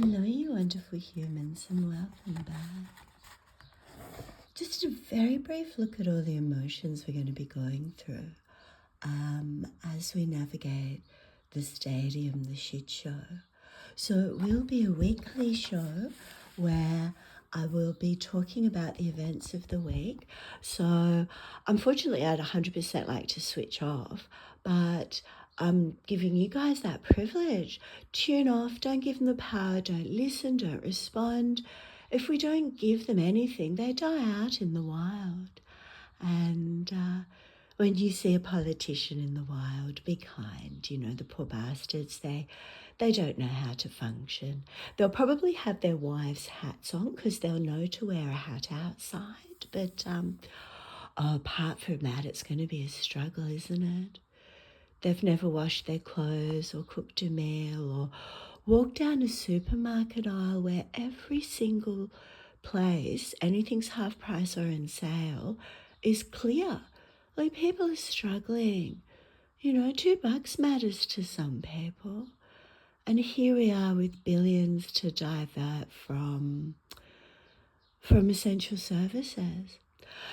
Hello, you wonderful humans, and welcome back. Just a very brief look at all the emotions we're going to be going through as we navigate the stadium, the shit show. So it will be a weekly show where I will be talking about the events of the week. So unfortunately, I'd 100% like to switch off, but I'm giving you guys that privilege. Tune off, don't give them the power, don't listen, don't respond. If we don't give them anything, they die out in the wild. And when you see a politician in the wild, be kind. You know, the poor bastards, they don't know how to function. They'll probably have their wives' hats on because they'll know to wear a hat outside. But apart from that, it's going to be a struggle, isn't it? They've never washed their clothes or cooked a meal or walked down a supermarket aisle where every single place, anything's half price or in sale, is clear. Like, people are struggling. You know, $2 matters to some people. And here we are with billions to divert from essential services.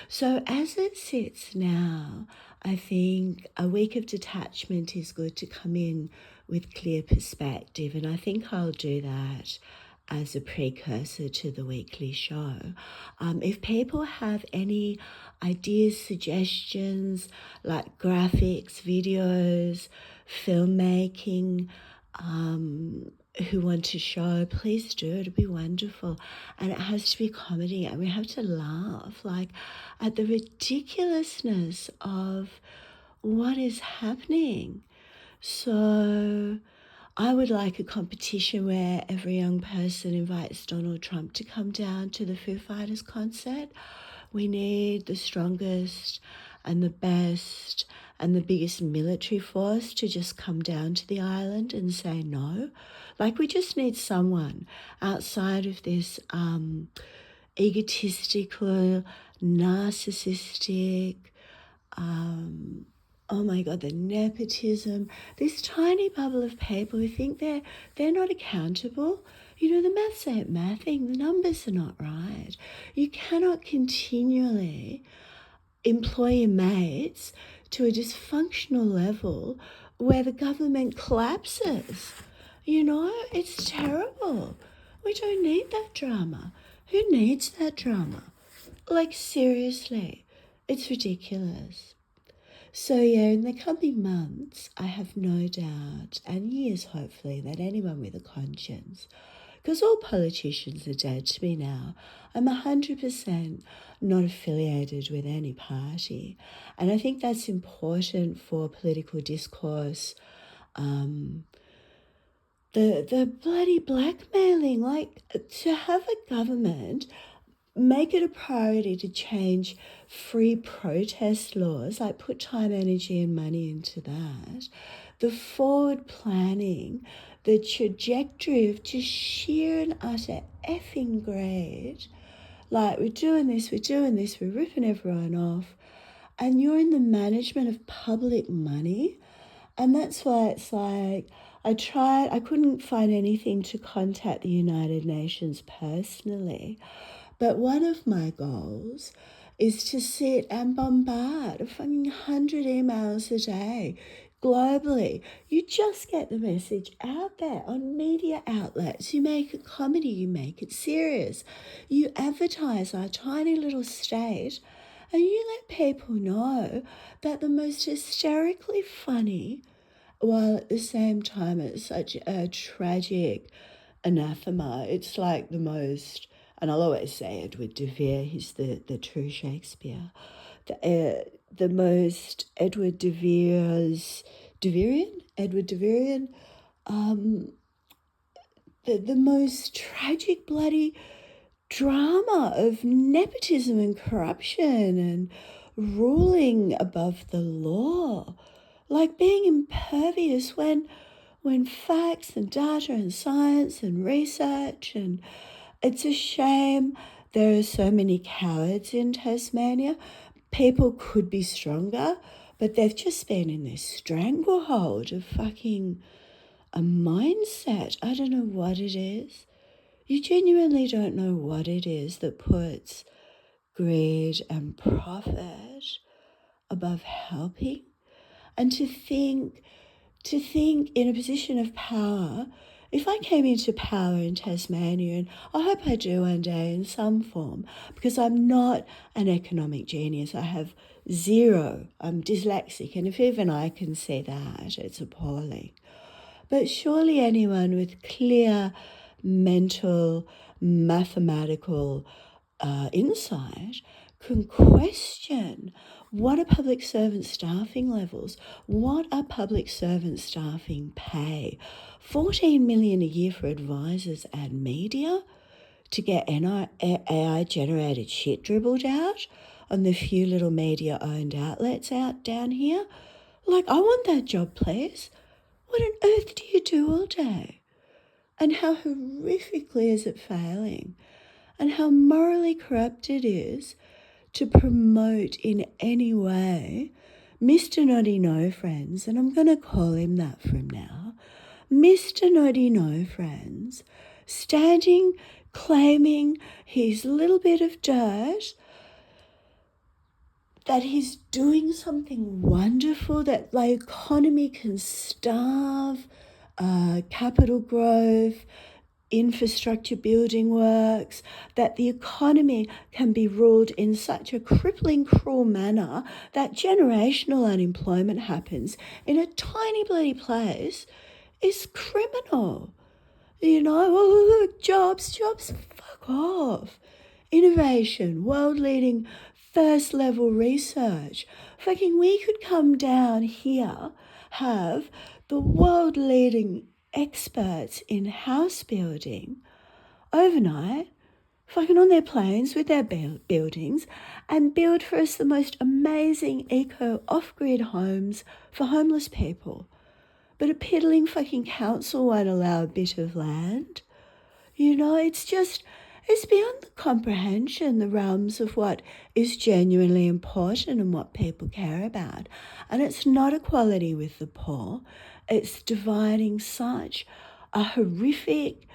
So as it sits now, I think a week of detachment is good to come in with clear perspective, and I think I'll do that as a precursor to the weekly show. If people have any ideas, suggestions, like graphics, videos, filmmaking, who want to show, please do. It'd be wonderful. And it has to be comedy, and we have to laugh like at the ridiculousness of what is happening. So I would like a competition where every young person invites Donald Trump to come down to the Foo Fighters concert. We need the strongest and the best and the biggest military force to just come down to the island and say no. Like, we just need someone outside of this egotistical, narcissistic, oh my God, the nepotism, this tiny bubble of people who think they're not accountable. You know, the maths ain't mathing, the numbers are not right. You cannot continually employ your mates to a dysfunctional level where the government collapses. You know, it's terrible. We don't need that drama. Who needs that drama? Like, seriously, it's ridiculous. So yeah, in the coming months, I have no doubt, and years hopefully, that anyone with a conscience, because all politicians are dead to me now, I'm 100% not affiliated with any party. And I think that's important for political discourse. The bloody blackmailing, like, to have a government make it a priority to change free protest laws, like put time, energy and money into that. The forward planning, the trajectory of just sheer and utter effing greed. Like, we're doing this, we're ripping everyone off. And you're in the management of public money. And that's why it's like, I couldn't find anything to contact the United Nations personally. But one of my goals is to sit and bombard a fucking 100 emails a day globally. You just get the message out there on media outlets. You make it comedy, you make it serious. You advertise our tiny little state, and you let people know that the most hysterically funny, while at the same time it's such a tragic anathema. It's like the most, and I'll always say Edward de Vere, he's the true Shakespeare. The most Edward de Vere's, Edward de Verean, the most tragic bloody drama of nepotism and corruption and ruling above the law. Like being impervious when facts and data and science and research, and it's a shame there are so many cowards in Tasmania. People could be stronger, but they've just been in this stranglehold of fucking a mindset. I don't know what it is. You genuinely don't know what it is that puts greed and profit above helping. And to think in a position of power, if I came into power in Tasmania, and I hope I do one day in some form, because I'm not an economic genius, I have zero, I'm dyslexic, and if even I can see that, it's appalling. But surely anyone with clear mental, mathematical insight can question, what are public servant staffing levels? What are public servant staffing pay? 14 million a year for advisors and media to get AI generated shit dribbled out on the few little media owned outlets out down here. Like, I want that job, please. What on earth do you do all day? And how horrifically is it failing? And how morally corrupt it is to promote in any way Mr. Noddy No Friends, and I'm going to call him that from now, Mr. Noddy No Friends, standing, claiming his little bit of dirt, that he's doing something wonderful, that the economy can starve, capital growth, infrastructure building works, that the economy can be ruled in such a crippling, cruel manner that generational unemployment happens in a tiny bloody place is criminal. You know, oh, jobs, fuck off. Innovation, world-leading first-level research. Fucking, we could come down here, have the world-leading experts in house building overnight, fucking on their planes with their buildings, and build for us the most amazing eco off-grid homes for homeless people. But a piddling fucking council won't allow a bit of land. You know, it's beyond the comprehension, the realms of what is genuinely important and what people care about. And it's not equality with the poor. It's dividing such a horrific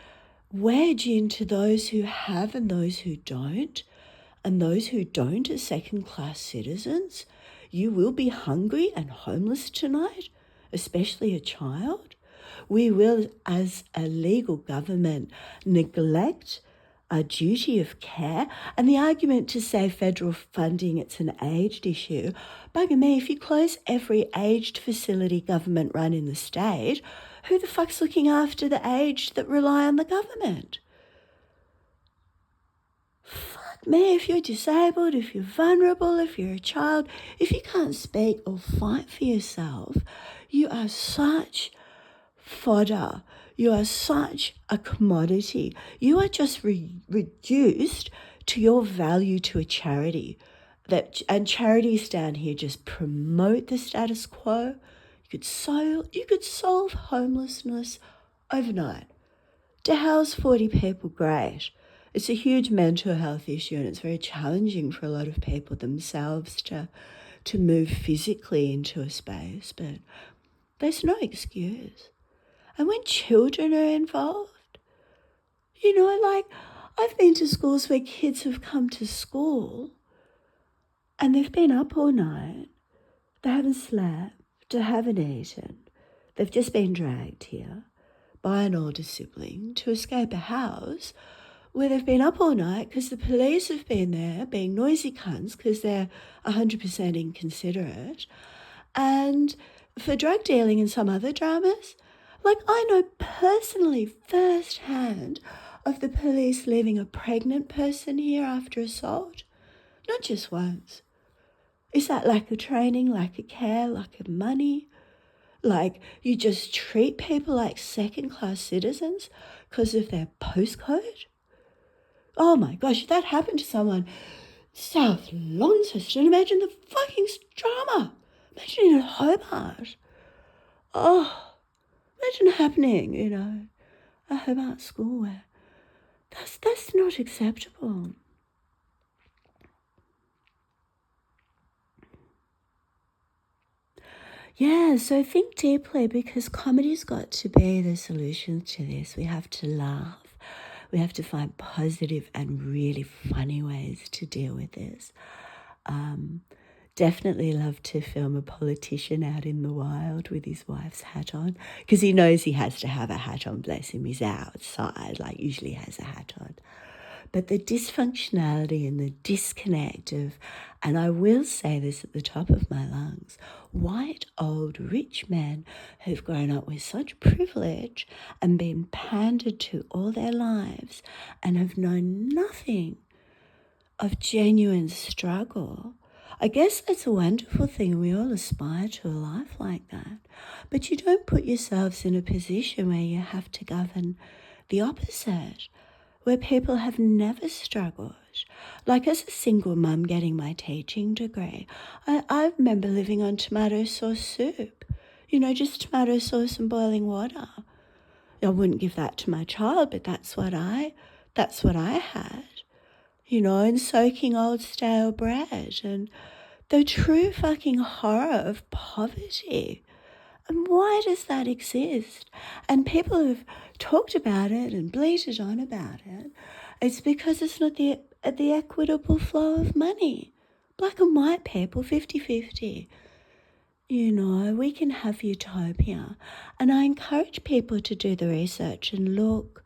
wedge into those who have and those who don't. And those who don't are second-class citizens. You will be hungry and homeless tonight, especially a child. We will, as a legal government, neglect our duty of care. And the argument to say federal funding, it's an aged issue. Bugger me, if you close every aged facility government run in the state, who the fuck's looking after the aged that rely on the government? Fuck me, if you're disabled, if you're vulnerable, if you're a child, if you can't speak or fight for yourself, you are such fodder. You are such a commodity. You are just reduced to your value to a charity. And charities down here just promote the status quo. You could solve homelessness overnight. To house 40 people, great. It's a huge mental health issue, and it's very challenging for a lot of people themselves to move physically into a space, but there's no excuse. And when children are involved, you know, like, I've been to schools where kids have come to school and they've been up all night, they haven't slept, they haven't eaten, they've just been dragged here by an older sibling to escape a house where they've been up all night because the police have been there being noisy cunts because they're 100% inconsiderate, and for drug dealing and some other dramas. Like, I know personally, firsthand, of the police leaving a pregnant person here after assault. Not just once. Is that lack of training, lack of care, lack of money? Like, you just treat people like second-class citizens because of their postcode? Oh my gosh, if that happened to someone South Launceston, imagine the fucking drama. Imagine in Hobart. Oh, imagine happening, you know, a Hobart school where that's not acceptable. Yeah, so think deeply, because comedy's got to be the solution to this. We have to laugh. We have to find positive and really funny ways to deal with this. Definitely love to film a politician out in the wild with his wife's hat on, because he knows he has to have a hat on, bless him. He's outside, like usually has a hat on. But the dysfunctionality and the disconnect of, and I will say this at the top of my lungs, white, old, rich men who've grown up with such privilege and been pandered to all their lives and have known nothing of genuine struggle. I guess that's a wonderful thing. We all aspire to a life like that. But you don't put yourselves in a position where you have to govern the opposite, where people have never struggled. Like as a single mum getting my teaching degree, I remember living on tomato sauce soup, just tomato sauce and boiling water. I wouldn't give that to my child, but that's what I had, and soaking old stale bread and the true fucking horror of poverty. And why does that exist? And people have talked about it and bleated on about it. It's because it's not the equitable flow of money. Black and white people, 50-50. We can have utopia. And I encourage people to do the research and look.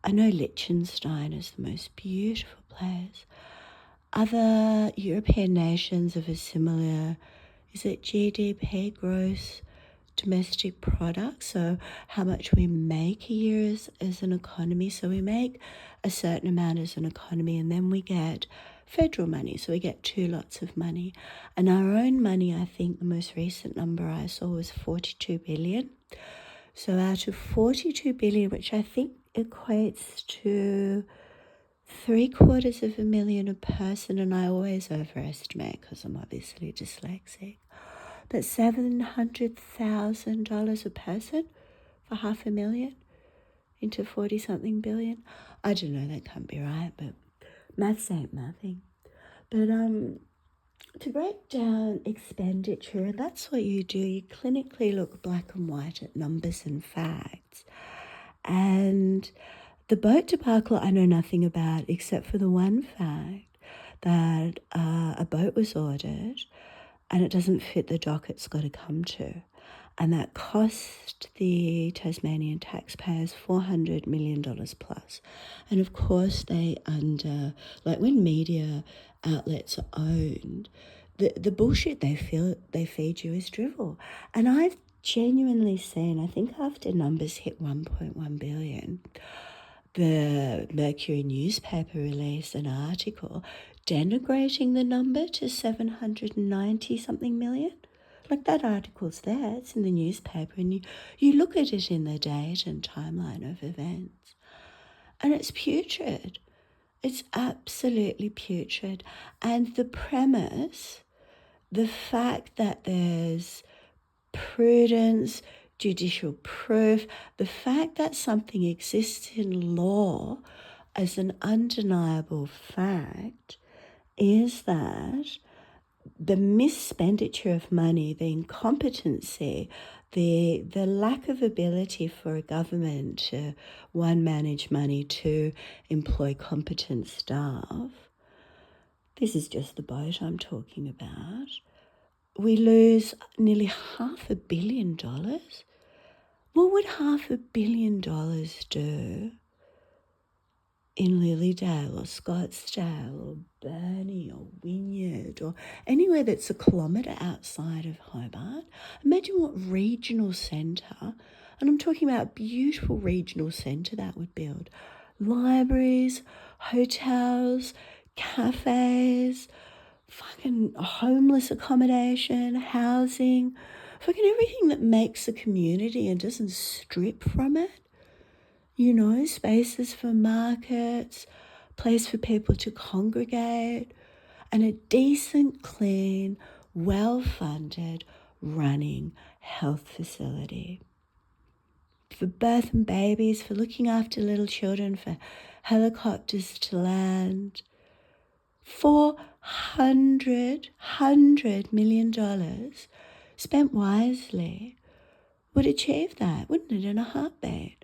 I know Liechtenstein is the most beautiful place. Other European nations of a similar, is it GDP, gross domestic product, so how much we make a year as an economy. So we make a certain amount as an economy, and then we get federal money, so we get two lots of money. And our own money, I think the most recent number I saw was 42 billion. So out of 42 billion, which I think equates to $750,000 a person, and I always overestimate because I'm obviously dyslexic, but $700,000 a person for $500,000 into 40-something billion. I don't know, that can't be right, but maths ain't nothing. But to break down expenditure, and that's what you do. You clinically look black and white at numbers and facts. And the boat debacle I know nothing about, except for the one fact that a boat was ordered and it doesn't fit the dock it's got to come to. And that cost the Tasmanian taxpayers $400 million plus. And of course they when media outlets are owned, the bullshit they feed you is drivel. And I've genuinely seen, I think after numbers hit 1.1 billion, the Mercury newspaper released an article denigrating the number to 790-something million. Like that article's there, it's in the newspaper, and you look at it in the date and timeline of events, and it's putrid. It's absolutely putrid. And the premise, the fact that there's prudence, judicial proof, the fact that something exists in law as an undeniable fact is that the mispenditure of money, the incompetency, the lack of ability for a government to, one, manage money, two, employ competent staff. This is just the boat I'm talking about. We lose nearly $500 million. What would $500 million do in Lilydale or Scottsdale or Burnie or Wynyard or anywhere that's a kilometre outside of Hobart? Imagine what regional centre, and I'm talking about a beautiful regional centre that would build. Libraries, hotels, cafes, fucking homeless accommodation, housing, fucking everything that makes a community and doesn't strip from it. Spaces for markets, place for people to congregate, and a decent, clean, well-funded, running health facility. For birth and babies, for looking after little children, for helicopters to land. $400 million spent wisely would achieve that, wouldn't it, in a heartbeat?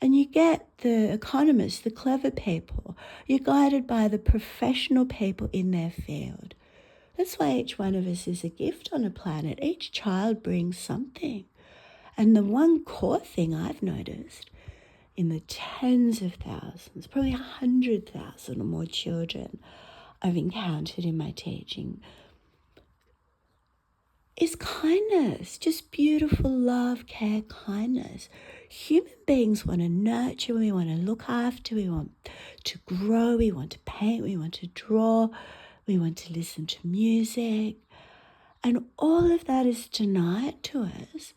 And you get the economists, the clever people. You're guided by the professional people in their field. That's why each one of us is a gift on a planet. Each child brings something. And the one core thing I've noticed in the tens of thousands, probably 100,000 or more children I've encountered in my teaching, is kindness, just beautiful love, care, kindness. Human beings want to nurture, we want to look after, we want to grow, we want to paint, we want to draw, we want to listen to music. And all of that is denied to us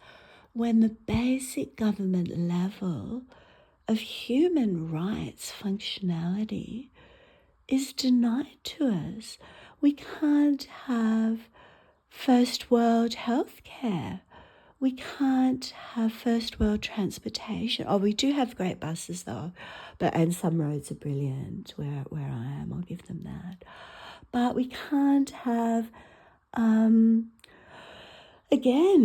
when the basic government level of human rights functionality is denied to us. We can't have first world healthcare. We can't have first world transportation. Oh, we do have great buses though, and some roads are brilliant where I am. I'll give them that. But we can't have, again,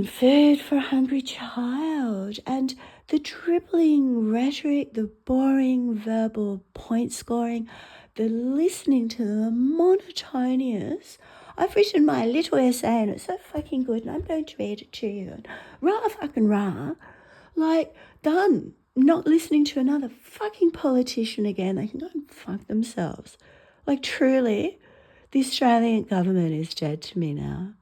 food for a hungry child. And the dribbling rhetoric, the boring verbal point scoring, the listening to the monotonous. I've written my little essay and it's so fucking good and I'm going to read it to you. And rah fucking rah. Like, done. Not listening to another fucking politician again. They can go and fuck themselves. Like, truly, the Australian government is dead to me now.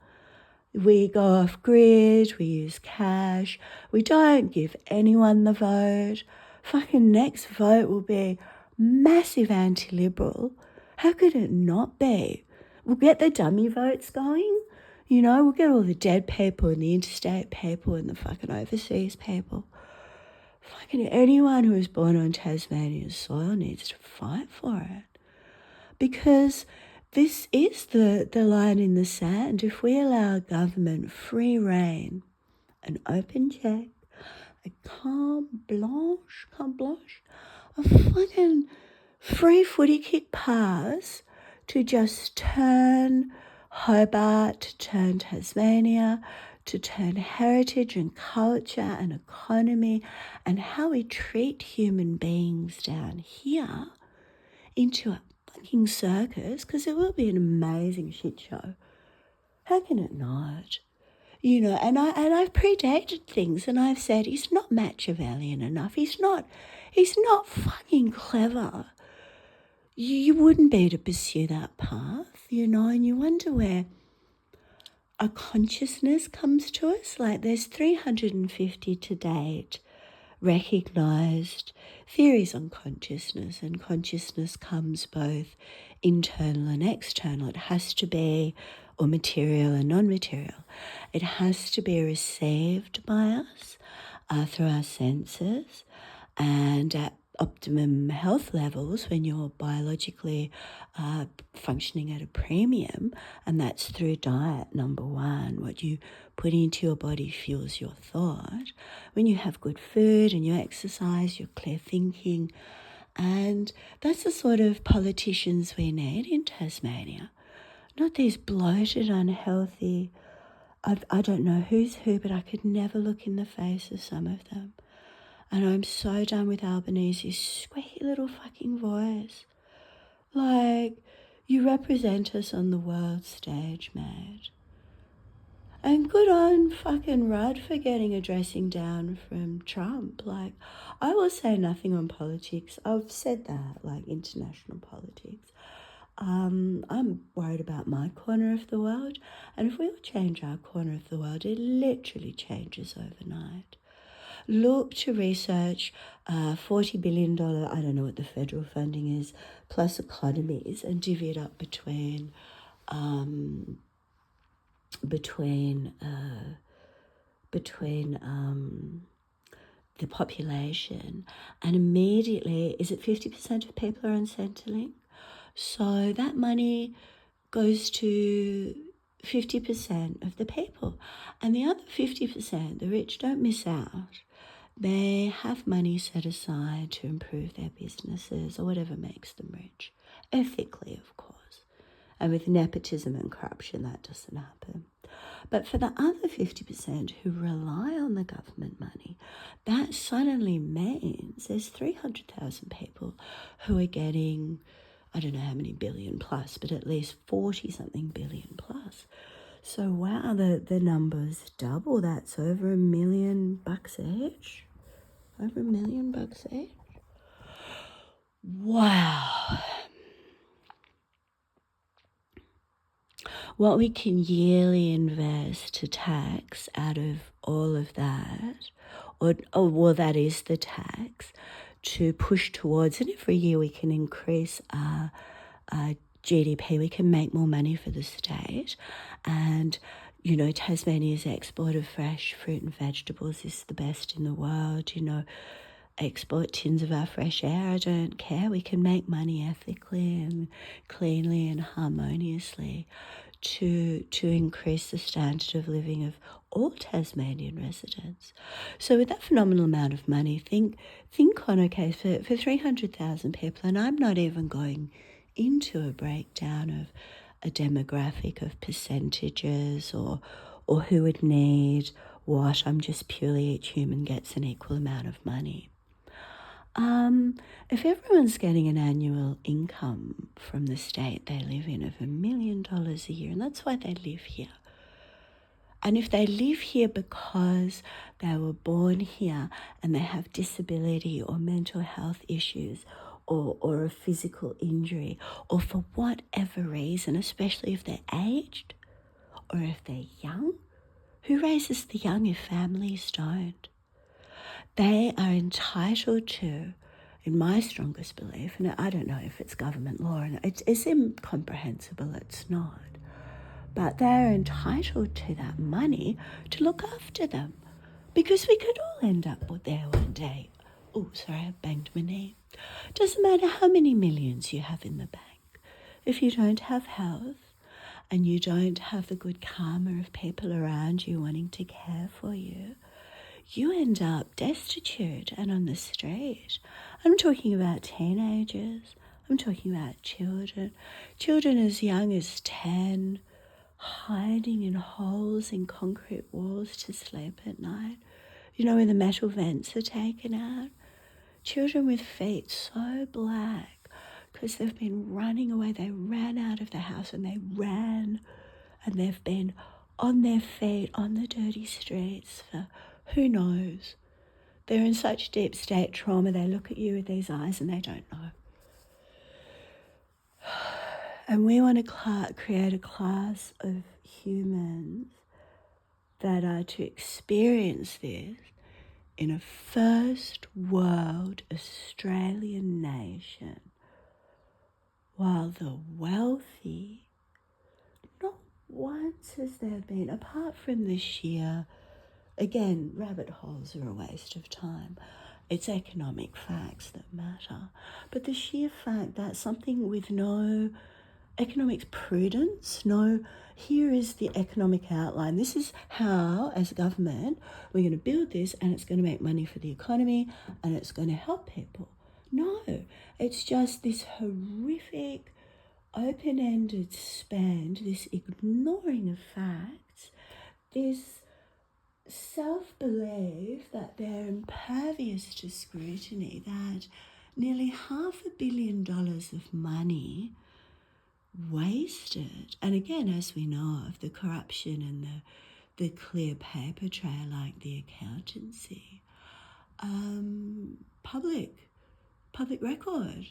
We go off grid, we use cash, we don't give anyone the vote. Fucking next vote will be massive anti-liberal. How could it not be? We'll get the dummy votes going, we'll get all the dead people and the interstate people and the fucking overseas people. Fucking anyone who was born on Tasmania's soil needs to fight for it. Because this is the line in the sand. If we allow government free rein, an open check, a carte blanche, a fucking free footy kick pass to just turn Hobart, to turn Tasmania, to turn heritage and culture and economy and how we treat human beings down here into a fucking circus, because it will be an amazing shit show. How can it not? And I've predated things and I've said he's not Machiavellian enough. He's not fucking clever. You wouldn't be to pursue that path, and you wonder where a consciousness comes to us. Like, there's 350 to date recognised theories on consciousness, and consciousness comes both internal and external. It has to be, or material and non-material. It has to be received by us through our senses and at optimum health levels when you're biologically functioning at a premium, and that's through diet, number one. What you put into your body fuels your thought. When you have good food and you exercise, you're clear thinking, and that's the sort of politicians we need in Tasmania. Not these bloated, unhealthy, I don't know who's who, but I could never look in the face of some of them. And I'm so done with Albanese's squeaky little fucking voice. Like, you represent us on the world stage, mate. And good on fucking Rudd for getting a dressing down from Trump. Like, I will say nothing on politics. I've said that, like international politics. I'm worried about my corner of the world. And if we all change our corner of the world, it literally changes overnight. Look to research $40 billion, I don't know what the federal funding is, plus economies, and divvy it up between the population, and immediately, is it 50% of people are on Centrelink? So that money goes to 50% of the people. And the other 50%, the rich, don't miss out. They have money set aside to improve their businesses or whatever makes them rich. Ethically, of course. And with nepotism and corruption, that doesn't happen. But for the other 50% who rely on the government money, that suddenly means there's 300,000 people who are getting, I don't know how many billion plus, but at least 40-something billion plus. So wow, the numbers double. That's over $1 million each. Over $1 million each. Wow. What we can yearly invest to tax out of all of that, well, that is the tax, to push towards, and every year we can increase our GDP, we can make more money for the state. And, you know, Tasmania's export of fresh fruit and vegetables is the best in the world. You know, export tins of our fresh air, I don't care. We can make money ethically and cleanly and harmoniously to increase the standard of living of all Tasmanian residents. So with that phenomenal amount of money, think on, okay, for 300,000 people, and I'm not even going into a breakdown of a demographic of percentages or who would need what. I'm just purely each human gets an equal amount of money. If everyone's getting an annual income from the state they live in of $1 million a year, and that's why they live here, and if they live here because they were born here and they have disability or mental health issues or a physical injury, or for whatever reason, especially if they're aged or if they're young, who raises the young if families don't? They are entitled to, in my strongest belief, and I don't know if it's government law, and it's incomprehensible, it's not, but they're entitled to that money to look after them, because we could all end up there one day. Oh, sorry, I banged my knee. Doesn't matter how many millions you have in the bank. If you don't have health and you don't have the good karma of people around you wanting to care for you, you end up destitute and on the street. I'm talking about teenagers. I'm talking about children as young as 10, hiding in holes in concrete walls to sleep at night. You know, where the metal vents are taken out. Children with feet so black because they've been running away. They ran out of the house and they ran, and they've been on their feet on the dirty streets for who knows. They're in such deep state trauma, they look at you with these eyes and they don't know. And we want to create a class of humans that are to experience this in a first world Australian nation, while the wealthy, not once has there been, apart from the sheer, again, rabbit holes are a waste of time. It's economic facts that matter. But the sheer fact that something with no economic prudence, here is the economic outline. This is how, as a government, we're going to build this, and it's going to make money for the economy and it's going to help people. No, it's just this horrific, open-ended spend, this ignoring of facts, this self-belief that they're impervious to scrutiny, that nearly $500 million of money wasted. And again, as we know of the corruption and the clear paper trail, like the accountancy, public record,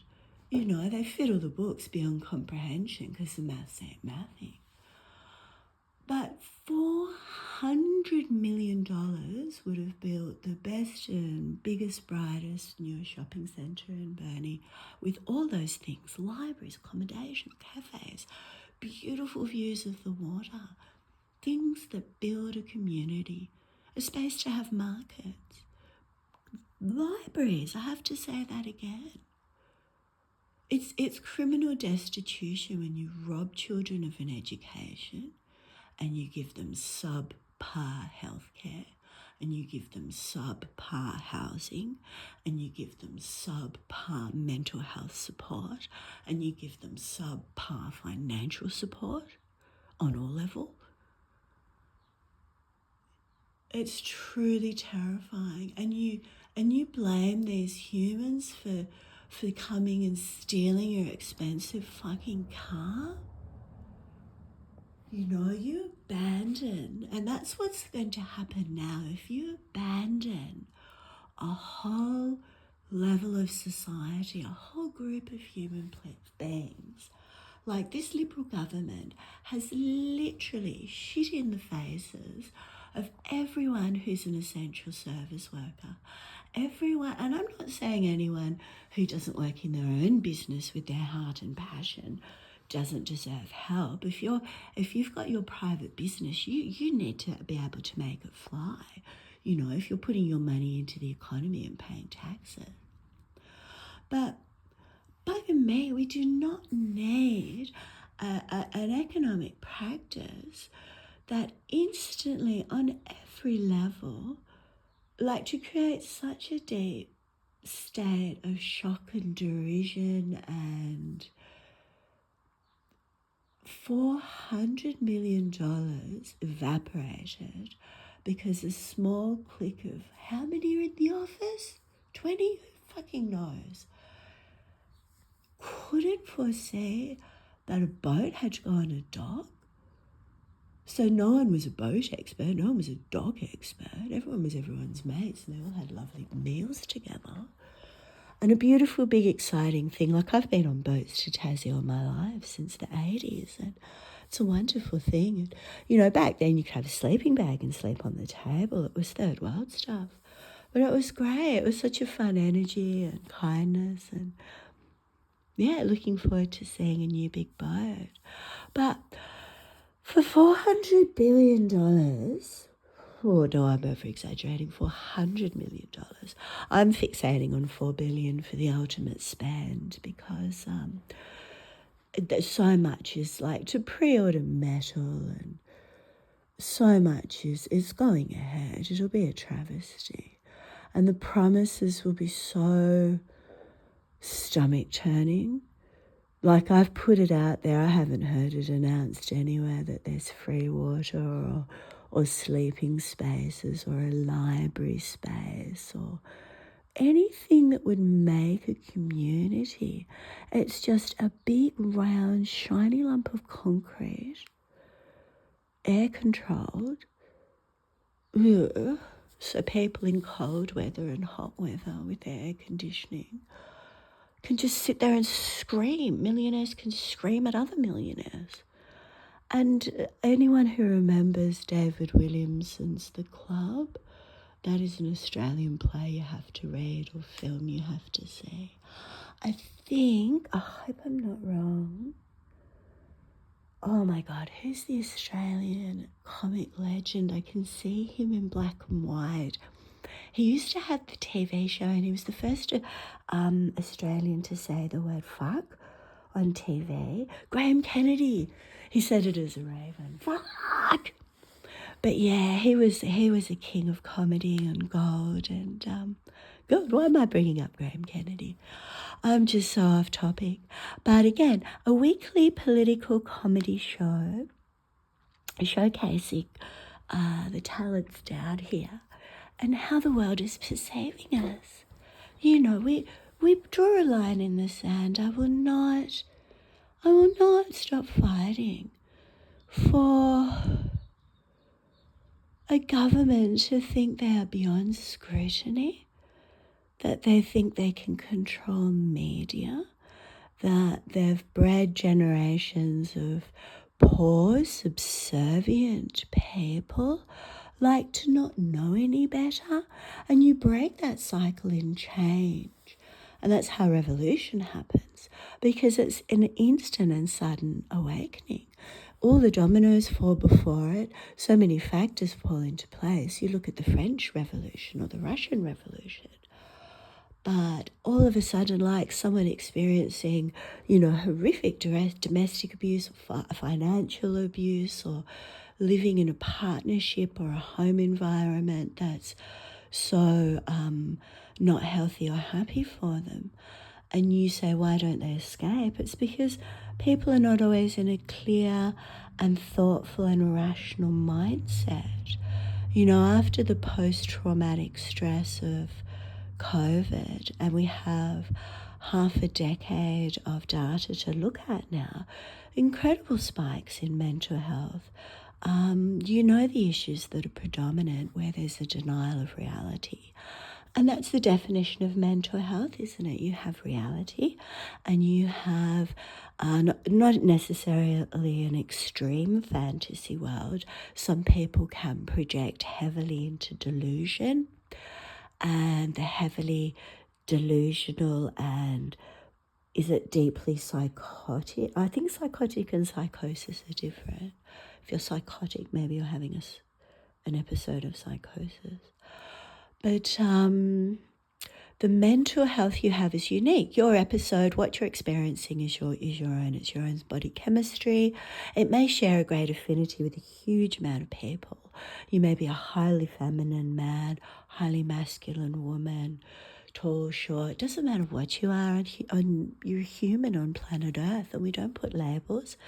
you know, they fiddle the books beyond comprehension because the maths ain't mathing. But $400 million would have built the best and biggest, brightest, newest shopping centre in Burnie with all those things: libraries, accommodation, cafes, beautiful views of the water, things that build a community, a space to have markets. Libraries, I have to say that again. It's criminal destitution when you rob children of an education and you give them subpar healthcare, and you give them subpar housing, and you give them subpar mental health support, and you give them subpar financial support on all levels. It's truly terrifying. And you blame these humans for coming and stealing your expensive fucking car. You know, you abandon, and that's what's going to happen now. If you abandon a whole level of society, a whole group of human beings, like this Liberal government has literally shit in the faces of everyone who's an essential service worker. Everyone, and I'm not saying anyone who doesn't work in their own business with their heart and passion doesn't deserve help. If you've got your private business, you need to be able to make it fly. You know, if you're putting your money into the economy and paying taxes. But bugger me, we do not need an economic practice that instantly, on every level, like to create such a deep state of shock and derision, and $400 million evaporated because a small clique of, how many are in the office? 20? Who fucking knows? Couldn't foresee that a boat had to go on a dock. So no one was a boat expert, no one was a dog expert. Everyone was everyone's mates, and they all had lovely meals together. And a beautiful, big, exciting thing. Like, I've been on boats to Tassie all my life since the 80s, and it's a wonderful thing. And, you know, back then you could have a sleeping bag and sleep on the table. It was third world stuff. But it was great. It was such a fun energy and kindness, and, yeah, looking forward to seeing a new big boat. But for $400 billion, oh no, I'm over-exaggerating, $400 million. I'm fixating on $4 billion for the ultimate spend, because there's so much is like to pre-order metal, and so much is going ahead. It'll be a travesty. And the promises will be so stomach-turning. Like, I've put it out there, I haven't heard it announced anywhere that there's free water or sleeping spaces or a library space or anything that would make a community. It's just a big, round, shiny lump of concrete, air-controlled, so people in cold weather and hot weather with air conditioning can just sit there and scream. Millionaires can scream at other millionaires. And anyone who remembers David Williamson's The Club, that is an Australian play you have to read, or film you have to see. I hope I'm not wrong. Oh my God, who's the Australian comic legend? I can see him in black and white. He used to have the TV show, and he was the first Australian to say the word fuck on TV. Graham Kennedy. He said it as a raven. Fuck! But yeah, he was a king of comedy and gold. And God, why am I bringing up Graham Kennedy? I'm just so off topic. But again, a weekly political comedy show showcasing the talents down here and how the world is perceiving us. You know, we draw a line in the sand. I will not stop fighting for a government to think they are beyond scrutiny, that they think they can control media, that they've bred generations of poor, subservient people like to not know any better, and you break that cycle in change. And that's how revolution happens, because it's an instant and sudden awakening. All the dominoes fall before it. So many factors fall into place. You look at the French Revolution or the Russian Revolution. But all of a sudden, like someone experiencing, horrific domestic abuse, or financial abuse, or living in a partnership or a home environment that's so not healthy or happy for them. And you say, why don't they escape? It's because people are not always in a clear and thoughtful and rational mindset. You know, after the post-traumatic stress of COVID, and we have half a decade of data to look at now, incredible spikes in mental health. You know the issues that are predominant where there's a denial of reality. And that's the definition of mental health, isn't it? You have reality and you have not necessarily an extreme fantasy world. Some people can project heavily into delusion, and the heavily delusional and is it deeply psychotic? I think psychotic and psychosis are different. If you're psychotic, maybe you're having an episode of psychosis. But the mental health you have is unique. Your episode, what you're experiencing is your own. It's your own body chemistry. It may share a great affinity with a huge amount of people. You may be a highly feminine man, highly masculine woman, tall, short. It doesn't matter what you are. You're human on planet Earth, and we don't put labels.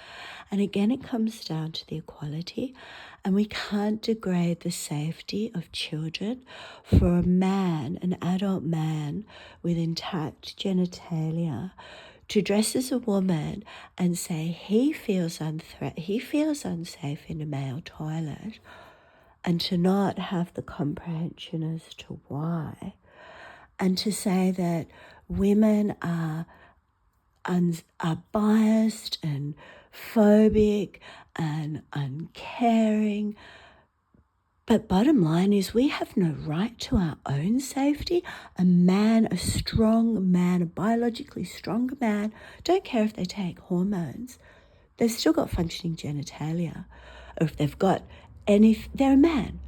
And again, it comes down to the equality. And we can't degrade the safety of children for a man, an adult man with intact genitalia, to dress as a woman and say he feels unsafe in a male toilet, and to not have the comprehension as to why, and to say that women are biased and phobic and uncaring. But bottom line is we have no right to our own safety. A man, a strong man, a biologically stronger man, don't care if they take hormones, they've still got functioning genitalia. Or if they've got they're a man.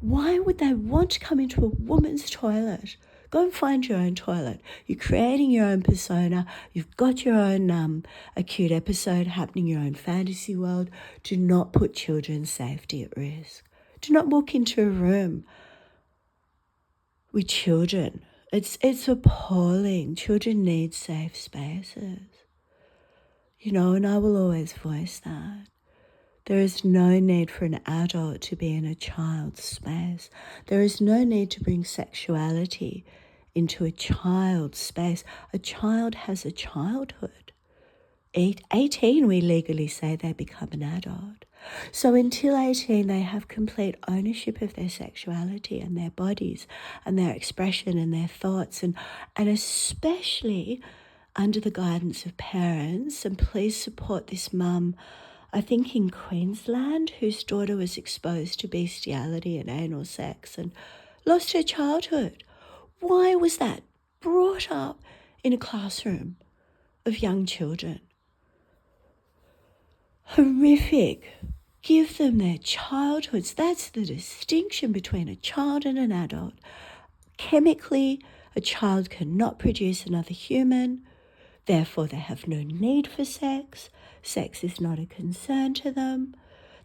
Why would they want to come into a woman's toilet? Go and find your own toilet. You're creating your own persona. You've got your own acute episode happening, your own fantasy world. Do not put children's safety at risk. Do not walk into a room with children. It's appalling. Children need safe spaces. You know, and I will always voice that. There is no need for an adult to be in a child's space. There is no need to bring sexuality into a child's space. A child has a childhood. 18, we legally say they become an adult. So until 18, they have complete ownership of their sexuality and their bodies and their expression and their thoughts, and especially under the guidance of parents. And please support this mum, I think in Queensland, whose daughter was exposed to bestiality and anal sex and lost her childhood. Why was that brought up in a classroom of young children? Horrific. Give them their childhoods. That's the distinction between a child and an adult. Chemically, a child cannot produce another human. Therefore, they have no need for sex. Sex is not a concern to them.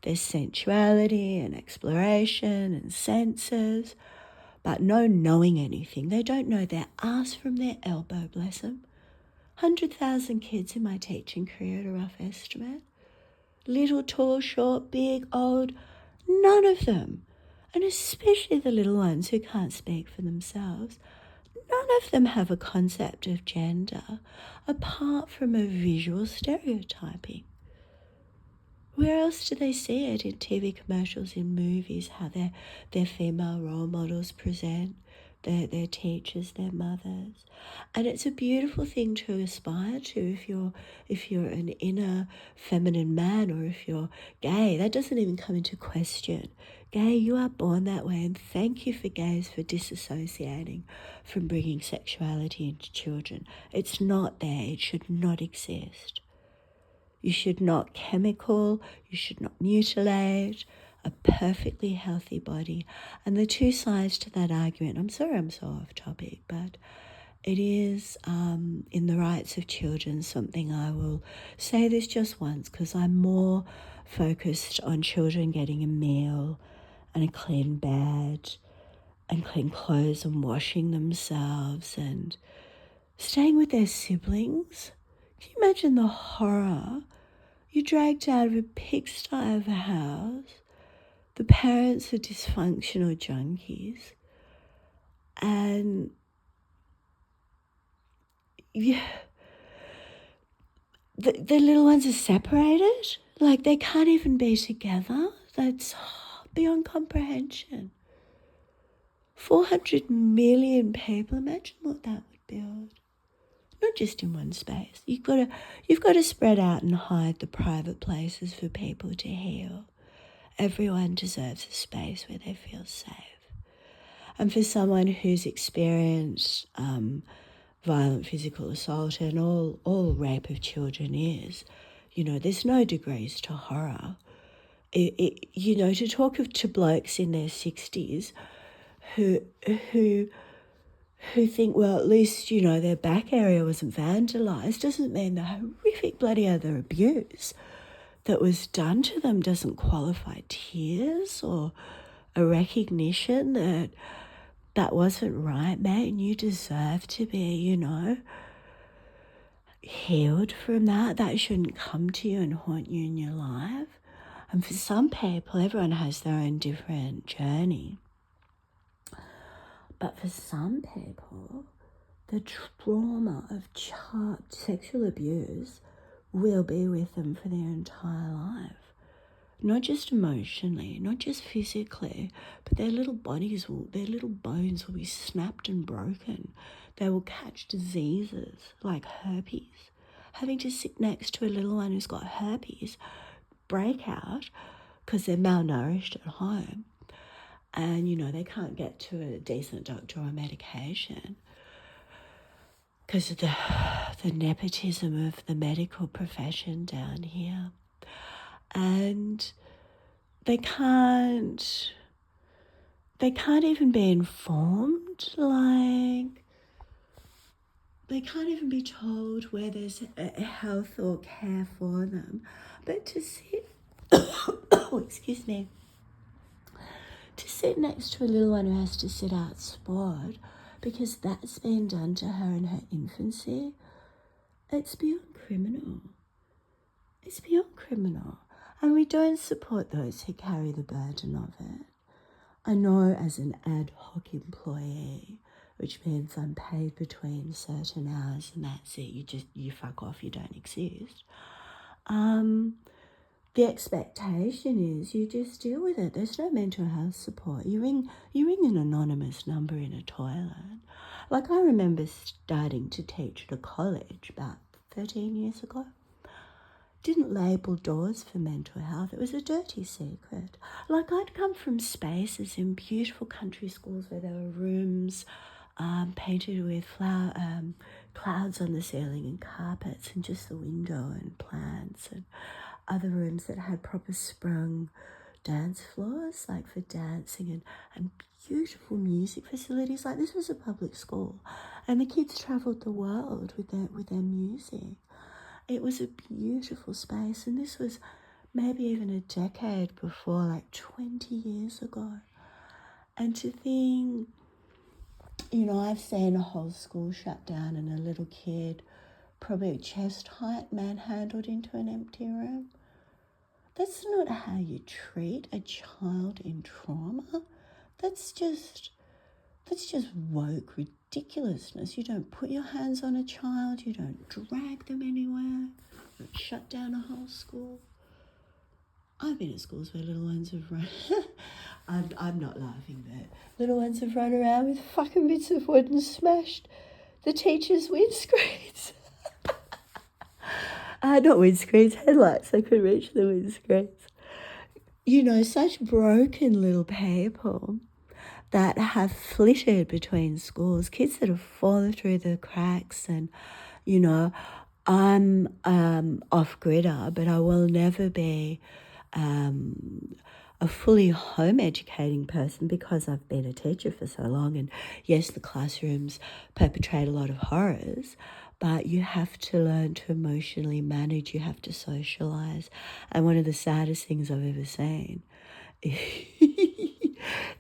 There's sensuality and exploration and senses, but no knowing anything. They don't know their ass from their elbow, bless them. 100,000 kids in my teaching career at a rough estimate. Little, tall, short, big, old, none of them, and especially the little ones who can't speak for themselves, none of them have a concept of gender apart from a visual stereotyping. Where else do they see it? In TV commercials, in movies, how their female role models present, their teachers, their mothers. And it's a beautiful thing to aspire to if you're an inner feminine man, or if you're gay. That doesn't even come into question. Gay, you are born that way, and thank you for gays for disassociating from bringing sexuality into children. It's not there. It should not exist. You should not chemical, you should not mutilate a perfectly healthy body. And the two sides to that argument, I'm sorry I'm so off topic, but it is in the rights of children something I will say this just once, because I'm more focused on children getting a meal and a clean bed and clean clothes and washing themselves and staying with their siblings. Can you imagine the horror? You're dragged out of a pigsty of a house. The parents are dysfunctional junkies. And yeah, the little ones are separated. Like they can't even be together. That's beyond comprehension. 400 million people. Imagine what that would build. Not just in one space. You've got to spread out and hide the private places for people to heal. Everyone deserves a space where they feel safe. And for someone who's experienced violent physical assault, and all rape of children is, there's no degrees to horror. To talk to blokes in their 60s who think, well, at least, their back area wasn't vandalised, doesn't mean the horrific bloody other abuse that was done to them doesn't qualify tears or a recognition that wasn't right, mate, and you deserve to be, healed from that. That shouldn't come to you and haunt you in your life. And for some people, everyone has their own different journey. But for some people, the trauma of child sexual abuse will be with them for their entire life. Not just emotionally, not just physically, but their little bones will be snapped and broken. They will catch diseases like herpes. Having to sit next to a little one who's got herpes, break out because they're malnourished at home, and they can't get to a decent doctor or medication because of the nepotism of the medical profession down here. And they can't even be informed, like they can't even be told where there's a health or care for them. But to sit to sit next to a little one who has to sit out sport because that's been done to her in her infancy, it's beyond criminal. It's beyond criminal. And we don't support those who carry the burden of it. I know as an ad hoc employee, which means I'm paid between certain hours and that's it, you fuck off, you don't exist. The expectation is you just deal with it. There's no mental health support. You ring an anonymous number in a toilet. Like I remember starting to teach at a college about 13 years ago. Didn't label doors for mental health. It was a dirty secret. Like I'd come from spaces in beautiful country schools where there were rooms painted with clouds on the ceiling and carpets and just the window and plants, and other rooms that had proper sprung dance floors, like for dancing, and beautiful music facilities. Like this was a public school, and the kids travelled the world with their music. It was a beautiful space, and this was maybe even a decade before, like 20 years ago. And to think, I've seen a whole school shut down and a little kid, probably chest height, manhandled into an empty room. That's not how you treat a child in trauma. That's just woke ridiculousness. You don't put your hands on a child. You don't drag them anywhere. You don't shut down a whole school. I've been at schools where little ones have run. I'm not laughing, but little ones have run around with fucking bits of wood and smashed the teachers' windscreens. Not windscreens, headlights. I could reach the windscreens. Such broken little people that have flitted between schools, kids that have fallen through the cracks. And, I'm off-gridder, but I will never be a fully home educating person because I've been a teacher for so long. And yes, the classrooms perpetrate a lot of horrors, but you have to learn to emotionally manage. You have to socialise. And one of the saddest things I've ever seen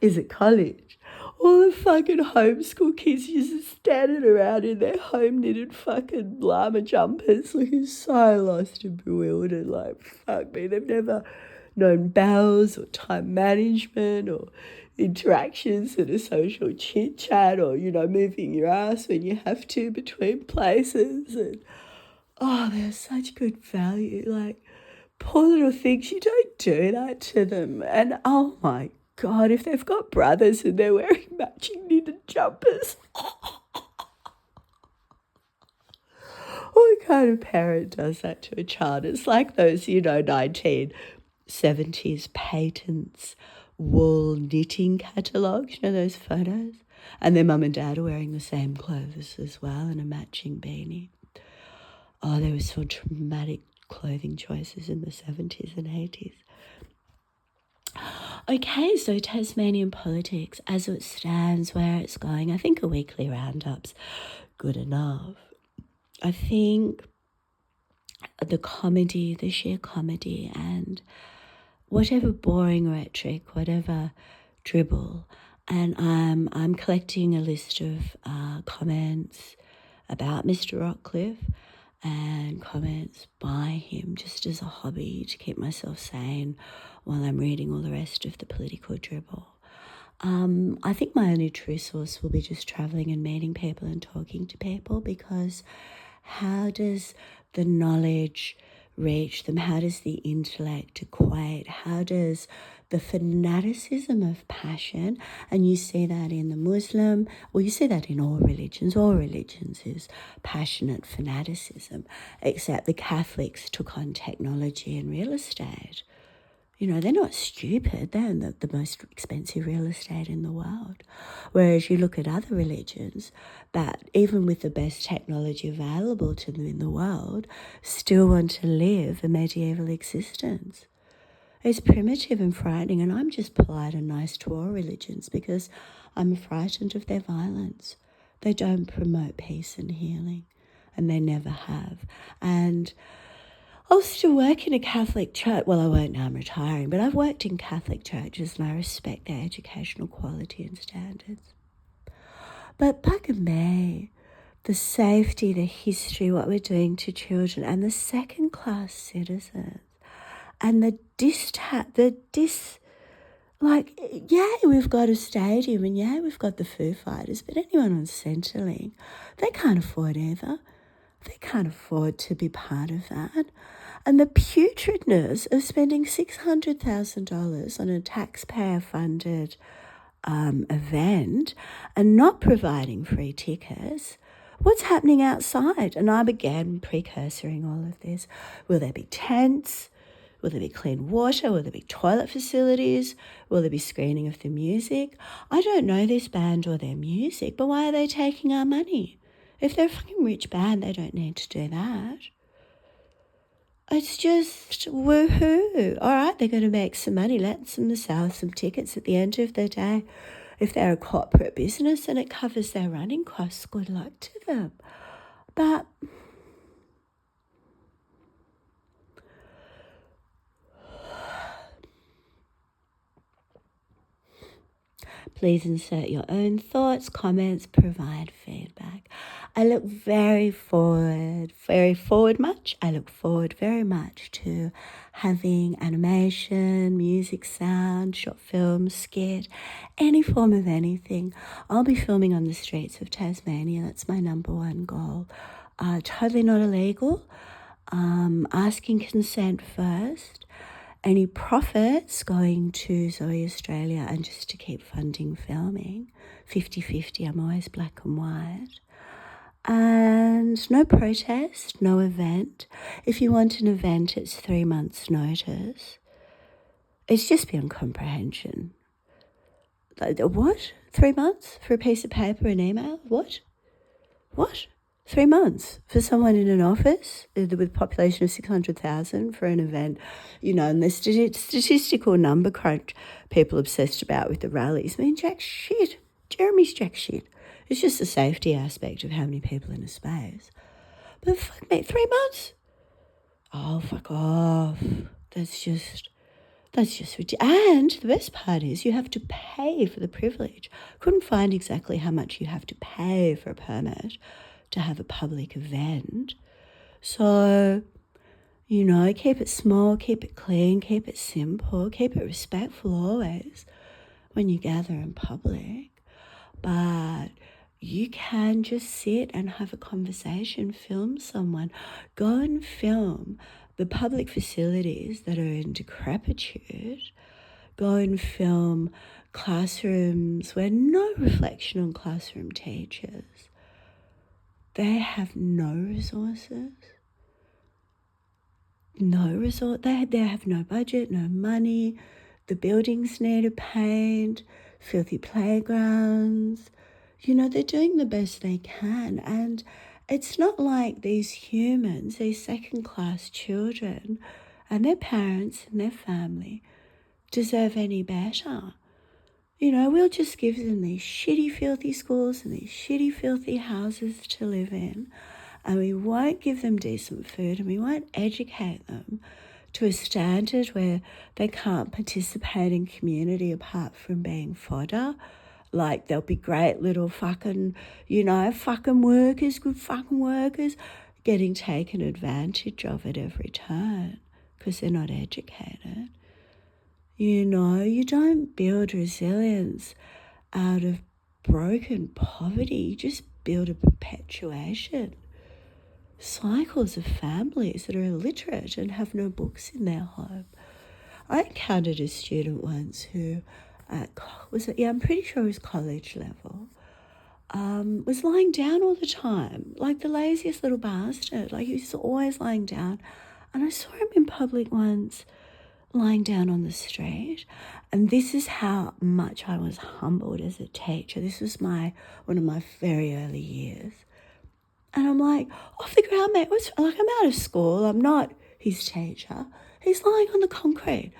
is at college. All the fucking homeschool kids just standing around in their home knitted fucking llama jumpers looking so lost and bewildered. Like, fuck me, they've never known bells or time management or interactions and a social chit chat or, moving your ass when you have to between places. And they're such good value. Like, poor little things, you don't do that to them. And oh my God, if they've got brothers and they're wearing matching knitted jumpers, what kind of parent does that to a child? It's like those, 1970s patents wool knitting catalogues, those photos? And their mum and dad are wearing the same clothes as well and a matching beanie. Oh, there were some traumatic clothing choices in the 70s and 80s. Okay, so Tasmanian politics, as it stands, where it's going, I think a weekly roundup's good enough. I think the sheer comedy and whatever boring rhetoric, whatever dribble, and I'm collecting a list of comments about Mr. Rockcliffe and comments by him just as a hobby to keep myself sane while I'm reading all the rest of the political dribble. I think my only true source will be just travelling and meeting people and talking to people, because how does the knowledge reach them? How does the intellect equate? How does the fanaticism of passion, and you see that in the Muslim, well, you see that in all religions is passionate fanaticism, except the Catholics took on technology and real estate. They're not stupid. They're the most expensive real estate in the world. Whereas you look at other religions that, even with the best technology available to them in the world, still want to live a medieval existence. It's primitive and frightening, and I'm just polite and nice to all religions because I'm frightened of their violence. They don't promote peace and healing, and they never have. And I'll still work in a Catholic church. Well, I won't now, I'm retiring, but I've worked in Catholic churches and I respect their educational quality and standards. But bugger me, the safety, the history, what we're doing to children and the second-class citizens and we've got a stadium and we've got the Foo Fighters, but anyone on Centrelink, they can't afford either. They can't afford to be part of that. And the putridness of spending $600,000 on a taxpayer-funded event and not providing free tickets, what's happening outside? And I'm again precursoring all of this. Will there be tents? Will there be clean water? Will there be toilet facilities? Will there be screening of the music? I don't know this band or their music, but why are they taking our money? If they're a fucking rich band, they don't need to do that. It's just woohoo. All right, they're going to make some money. Let them sell some tickets at the end of the day. If they're a corporate business and it covers their running costs, good luck to them. But please insert your own thoughts, comments, provide feedback. I look very forward very much to having animation, music, sound, short film, skit, any form of anything. I'll be filming on the streets of Tasmania. That's my number one goal. Totally not illegal. Asking consent first. Any profits going to Zoe Australia and just to keep funding filming. 50-50, I'm always black and white. And no protest, no event. If you want an event, it's 3 months' notice. It's just beyond comprehension. What? 3 months for a piece of paper and email? What? 3 months for someone in an office with a population of 600,000 for an event, and the statistical number crunch people obsessed about with the rallies mean jack shit. Jeremy's jack shit. It's just the safety aspect of how many people in a space. But fuck me, 3 months? Oh, fuck off. That's just ridiculous. And the best part is you have to pay for the privilege. Couldn't find exactly how much you have to pay for a permit to have a public event. So, keep it small, keep it clean, keep it simple, keep it respectful always when you gather in public. But you can just sit and have a conversation, film someone, go and film the public facilities that are in decrepitude, go and film classrooms where no reflection on classroom teachers. They have no resources. They have no budget, no money. The buildings need a paint, filthy playgrounds. They're doing the best they can. And it's not like these humans, these second-class children and their parents and their family deserve any better. We'll just give them these shitty, filthy schools and these shitty, filthy houses to live in, and we won't give them decent food, and we won't educate them to a standard where they can't participate in community apart from being fodder. Like, they'll be great little fucking workers, good fucking workers, getting taken advantage of at every turn because they're not educated. You don't build resilience out of broken poverty. You just build a perpetuation. Cycles of families that are illiterate and have no books in their home. I encountered a student once who, I'm pretty sure it was college level, was lying down all the time, like the laziest little bastard. Like, he was always lying down. And I saw him in public once, lying down on the street, and this is how much I was humbled as a teacher. This was one of my very early years, and I'm like, off the ground, mate. I'm out of school. I'm not his teacher. He's lying on the concrete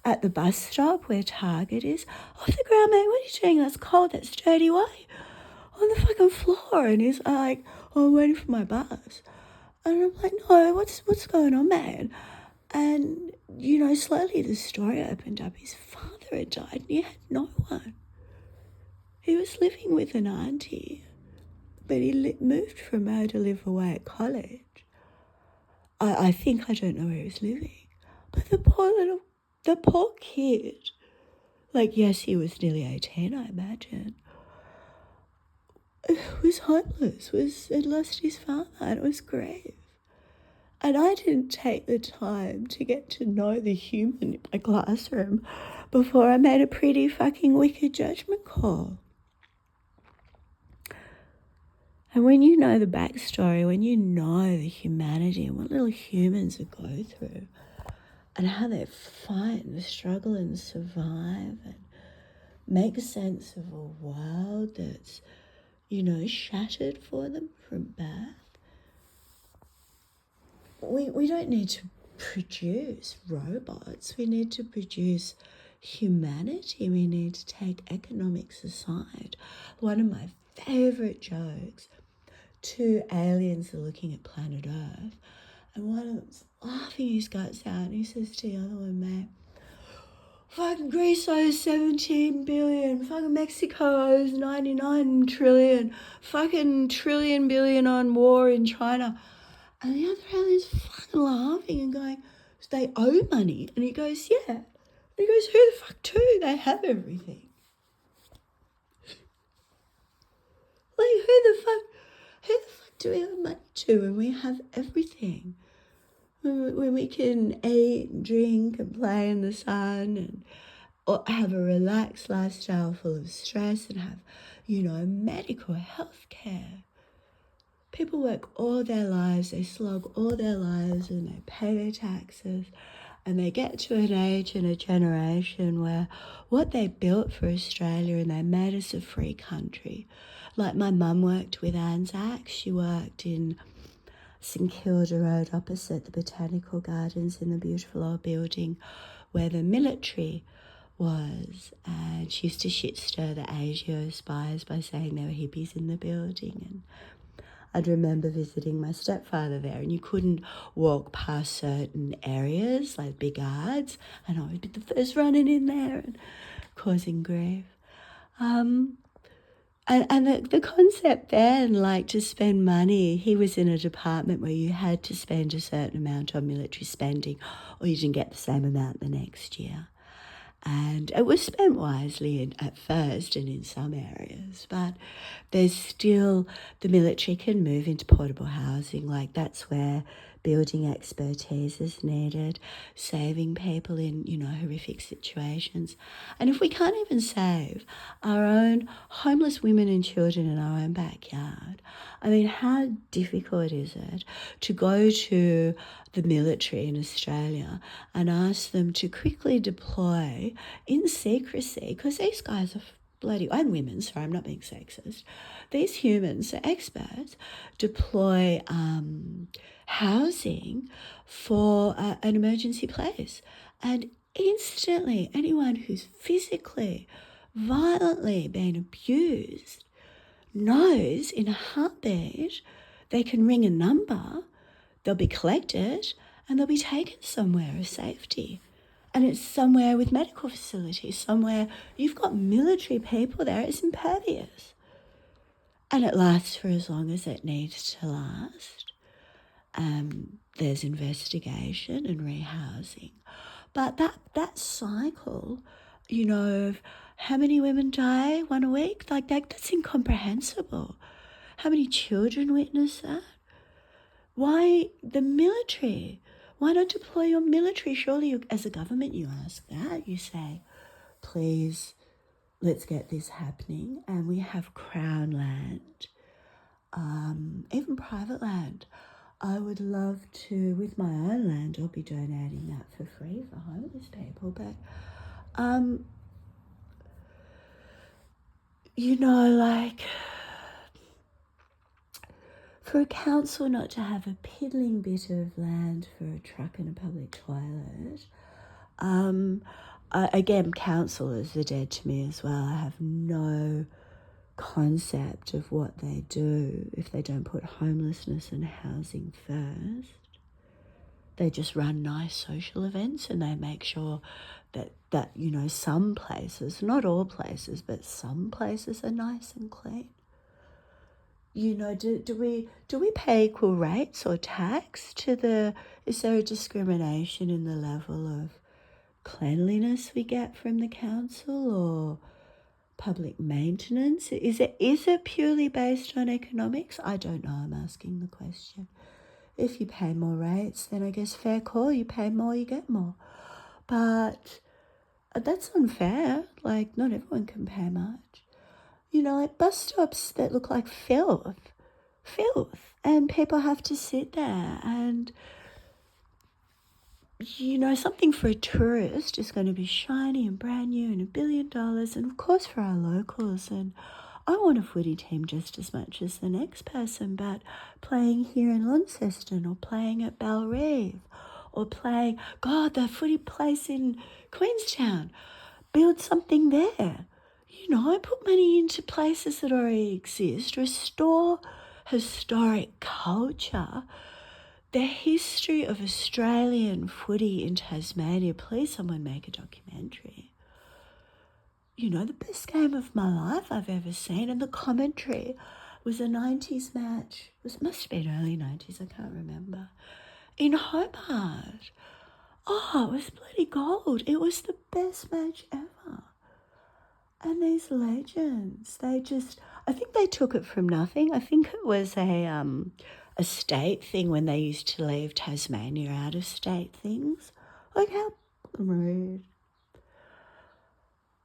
at the bus stop where Target is. Off the ground, mate. What are you doing? That's cold. That's dirty. Why? On the fucking floor. And he's like, I'm waiting for my bus. And I'm like, no, what's going on, man? And, slowly the story opened up. His father had died and he had no one. He was living with an auntie, but he moved from her to live away at college. I don't know where he was living. But the poor kid, yes, he was nearly 18, I imagine, was homeless, had lost his father, and it was grave. And I didn't take the time to get to know the human in my classroom before I made a pretty fucking wicked judgment call. And when you know the backstory, when you know the humanity and what little humans would go through and how they fight and struggle and survive and make sense of a world that's, shattered for them from birth, we don't need to produce robots. We need to produce humanity. We need to take economics aside. One of my favourite jokes, two aliens are looking at planet Earth, and one of them's laughing his guts out, and he says to the other one, mate, fucking Greece owes 17 billion, fucking Mexico owes 99 trillion, fucking trillion billion on war in China. And the other alien's fucking laughing and going, they owe money. And he goes, yeah. And he goes, who the fuck do? They have everything. Who the fuck do we owe money to when we have everything? When we can eat and drink and play in the sun or have a relaxed lifestyle full of stress and have, medical health care. People work all their lives, they slog all their lives and they pay their taxes And they get to an age and a generation where what they built for Australia, and they made us a free country. Like my mum worked with Anzac. She worked in St Kilda Road opposite the Botanical Gardens in the beautiful old building where the military was. And she used to shit stir the ASIO spies by saying there were hippies in the building. And I'd remember visiting my stepfather there, and you couldn't walk past certain areas, like big yards, and I would be the first running in there and causing grief. And the concept then, like to spend money, he was in a department where you had to spend a certain amount on military spending or you didn't get the same amount the next year. And it was spent wisely at first and in some areas, but there's still, the military can move into portable housing. Like that's where building expertise is needed, saving people in, horrific situations. And if we can't even save our own homeless women and children in our own backyard, I mean, how difficult is it to go to the military in Australia and ask them to quickly deploy in secrecy, because these guys are bloody, and women, sorry, I'm not being sexist, these humans, the experts, deploy housing for an emergency place. And instantly, anyone who's physically, violently been abused knows in a heartbeat they can ring a number, they'll be collected, and they'll be taken somewhere of safety. And it's somewhere with medical facilities, somewhere you've got military people there, it's impervious. And it lasts for as long as it needs to last. There's investigation and rehousing. But that cycle, of how many women die one a week, like that's incomprehensible. How many children witness that? Why the military? Why not deploy your military? Surely as a government you ask that. You say, please, let's get this happening. And we have Crown land, even private land. I would love to, with my own land, I'll be donating that for free for homeless people. But, for a council not to have a piddling bit of land for a truck and a public toilet, again, councillors are dead to me as well. I have no concept of what they do if they don't put homelessness and housing first. They just run nice social events and they make sure that some places, not all places, but some places are nice and clean. Do we pay equal rates or tax is there a discrimination in the level of cleanliness we get from the council or public maintenance? Is it purely based on economics? I don't know, I'm asking the question. If you pay more rates, then I guess fair call, you pay more, you get more. But that's unfair, like not everyone can pay much. Like bus stops that look like filth, and people have to sit there and, something for a tourist is going to be shiny and brand new and $1 billion, and of course for our locals, and I want a footy team just as much as the next person, but playing here in Launceston or playing at Belrive or playing, the footy place in Queenstown, build something there. Put money into places that already exist, restore historic culture, the history of Australian footy in Tasmania. Please, someone make a documentary. The best game of my life I've ever seen, and the commentary was a 90s match. It must have been early 90s, I can't remember, in Hobart. Oh, it was bloody gold. It was the best match ever. And these legends, I think they took it from nothing. I think it was a state thing when they used to leave Tasmania out of state things. Like how rude.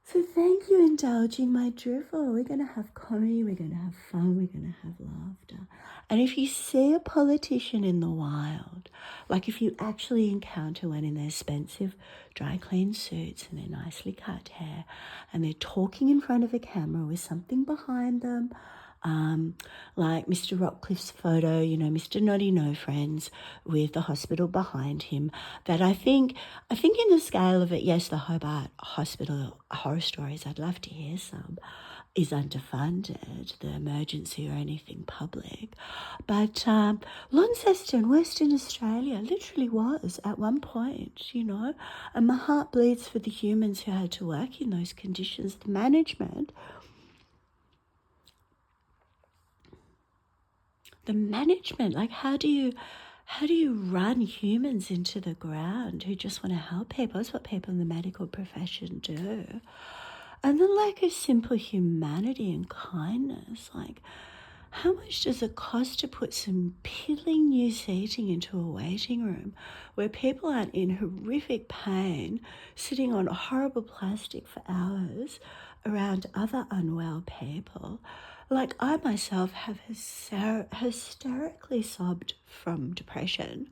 So thank you indulging my drivel. We're going to have comedy, we're going to have fun, we're going to have laughter. And if you see a politician in the wild, like if you actually encounter one in their expensive dry clean suits and their nicely cut hair, and they're talking in front of a camera with something behind them, like Mr. Rockcliffe's photo, Mr. Noddy No Friends with the hospital behind him, that I think in the scale of it, yes, the Hobart Hospital horror stories, I'd love to hear some, is underfunded, the emergency or anything public. But Launceston, Western Australia, literally was at one point, and my heart bleeds for the humans who had to work in those conditions. The management, like how do you run humans into the ground who just want to help people? That's what people in the medical profession do. And the lack of simple humanity and kindness, like how much does it cost to put some piddling new seating into a waiting room where people aren't in horrific pain, sitting on horrible plastic for hours around other unwell people? Like I myself have hysterically sobbed from depression,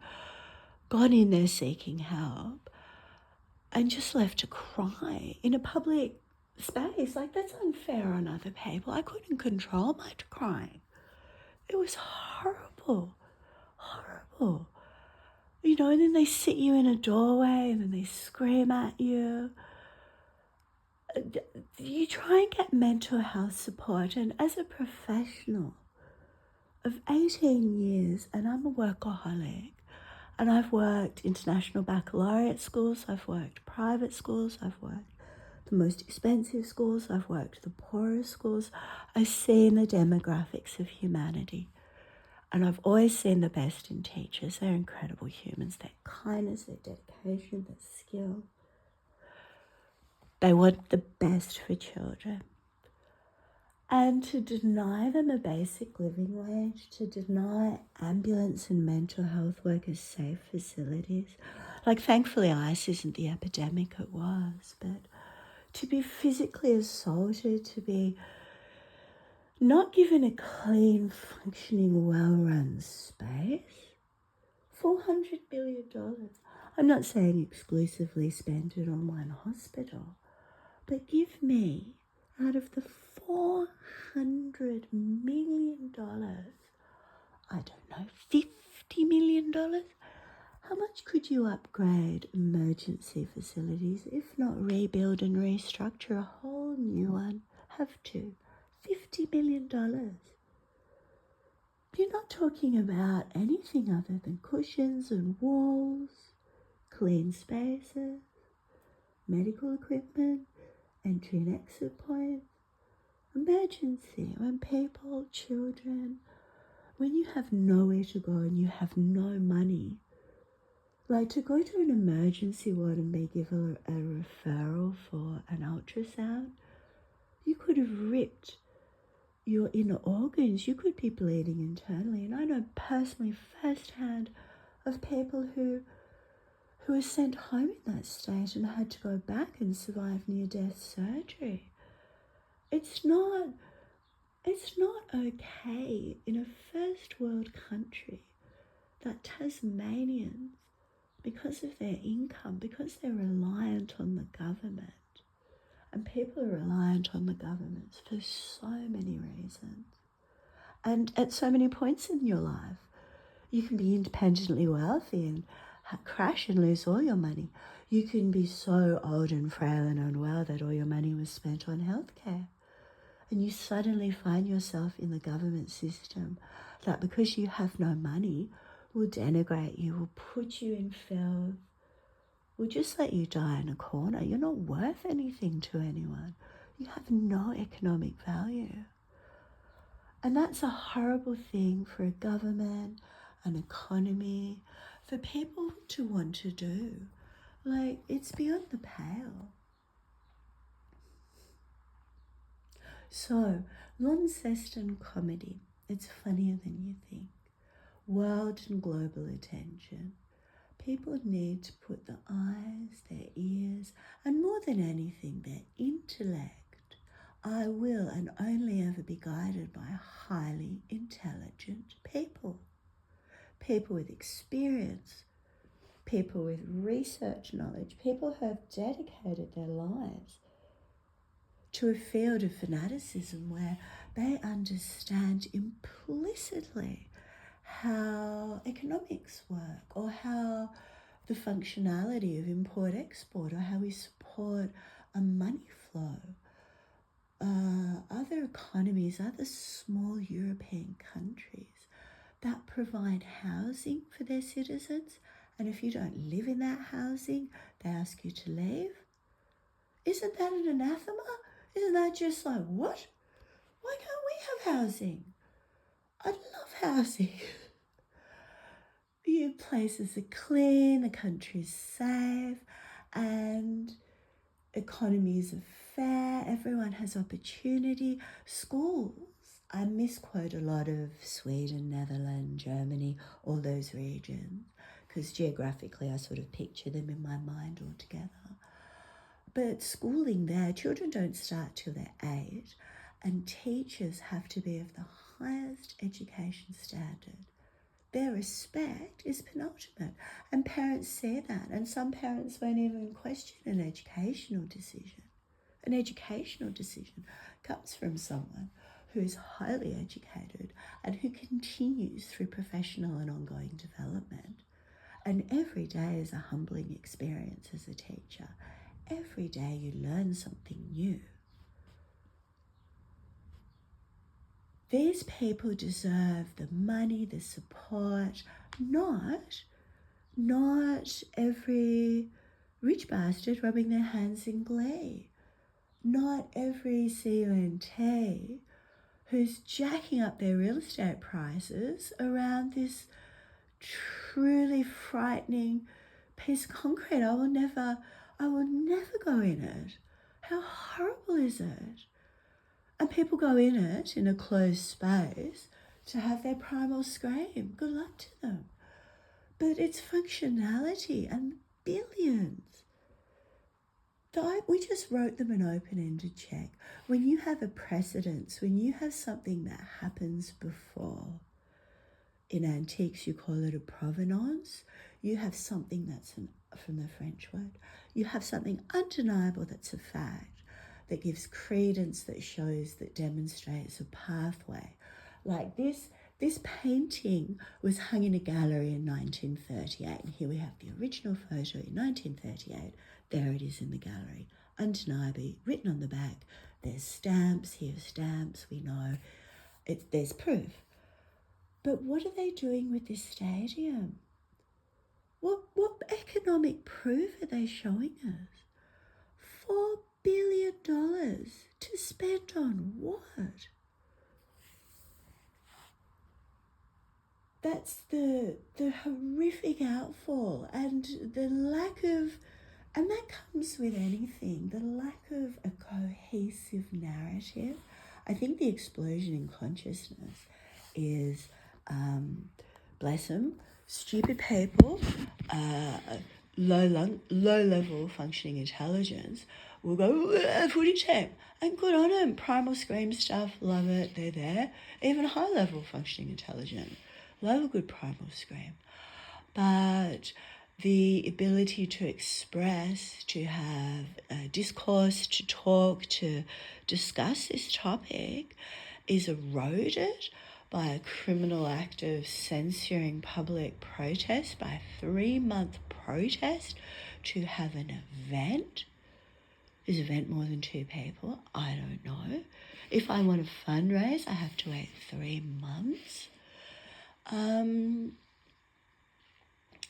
gone in there seeking help, and just left to cry in a public space. Like that's unfair on other people. I couldn't control my crying. It was horrible, horrible. And then they sit you in a doorway and then they scream at you. You try and get mental health support, and as a professional of 18 years, and I'm a workaholic, and I've worked international baccalaureate schools, I've worked private schools, I've worked the most expensive schools, I've worked the poorest schools. I've seen the demographics of humanity, and I've always seen the best in teachers. They're incredible humans, their kindness, their dedication, their skill. They want the best for children. And to deny them a basic living wage, to deny ambulance and mental health workers safe facilities, like thankfully ICE isn't the epidemic it was, but to be physically assaulted, to be not given a clean, functioning, well-run space, $400 billion. I'm not saying exclusively spend it on one hospital, but give me, out of the $400 million, I don't know, $50 million? How much could you upgrade emergency facilities, if not rebuild and restructure a whole new one? Have to. $50 million. You're not talking about anything other than cushions and walls, clean spaces, medical equipment, entry and exit points. Emergency, when people, children, when you have nowhere to go and you have no money, like to go to an emergency ward and be given a referral for an ultrasound, you could have ripped your inner organs. You could be bleeding internally. And I know personally firsthand of people who were sent home in that state and had to go back and survive near-death surgery. It's not okay in a first world country that Tasmanians, because of their income, because they're reliant on the government, and people are reliant on the governments for so many reasons, and at so many points in your life, you can be independently wealthy and crash and lose all your money. You can be so old and frail and unwell that all your money was spent on healthcare. And you suddenly find yourself in the government system that because you have no money will denigrate you, will put you in filth, will just let you die in a corner. You're not worth anything to anyone. You have no economic value. And that's a horrible thing for a government, an economy, for people to want to do. Like, it's beyond the pale. So, Launceston comedy, it's funnier than you think. World and global attention. People need to put their eyes, their ears, and more than anything, their intellect. I will and only ever be guided by highly intelligent people. People with experience, people with research knowledge, people who have dedicated their lives to a field of fanaticism where they understand implicitly how economics work, or how the functionality of import-export, or how we support a money flow. Other economies, other small European countries that provide housing for their citizens, and if you don't live in that housing, they ask you to leave. Isn't that an anathema? Isn't that just like, what? Why can't we have housing? I'd love housing. Your places are clean, the country's safe, and economies are fair, everyone has opportunity. Schools, I misquote a lot of Sweden, Netherlands, Germany, all those regions, because geographically I sort of picture them in my mind altogether. But schooling there, children don't start till they're 8, and teachers have to be of the highest education standard. Their respect is penultimate, and parents see that, and some parents won't even question an educational decision. An educational decision comes from someone who is highly educated and who continues through professional and ongoing development. And every day is a humbling experience as a teacher. Every day you learn something new. These people deserve the money, the support, not every rich bastard rubbing their hands in glee, not every CUNT who's jacking up their real estate prices around this truly frightening piece of concrete. I will never go in it. How horrible is it? And people go in it, in a closed space, to have their primal scream. Good luck to them. But it's functionality and billions. We just wrote them an open-ended check. When you have a precedence, when you have something that happens before, in antiques you call it a provenance, you have something that's from the French word, you have something undeniable that's a fact, that gives credence, that shows, that demonstrates a pathway. Like this painting was hung in a gallery in 1938, and here we have the original photo in 1938. There it is in the gallery, undeniably written on the back. There's stamps, here's stamps, we know. There's proof. But what are they doing with this stadium? What economic proof are they showing us? $4 billion to spend on what? That's the horrific outfall, and the lack of, and that comes with anything, the lack of a cohesive narrative. I think the explosion in consciousness is, bless them, stupid people, low-level functioning intelligence will go, footage tape, and good on them. Primal scream stuff, love it, they're there. Even high-level functioning intelligence, love a good primal scream. But the ability to express, to have discourse, to talk, to discuss this topic is eroded by a criminal act of censoring public protest, by a 3-month protest to have an event. Is an event more than 2 people? I don't know. If I want to fundraise, I have to wait 3 months.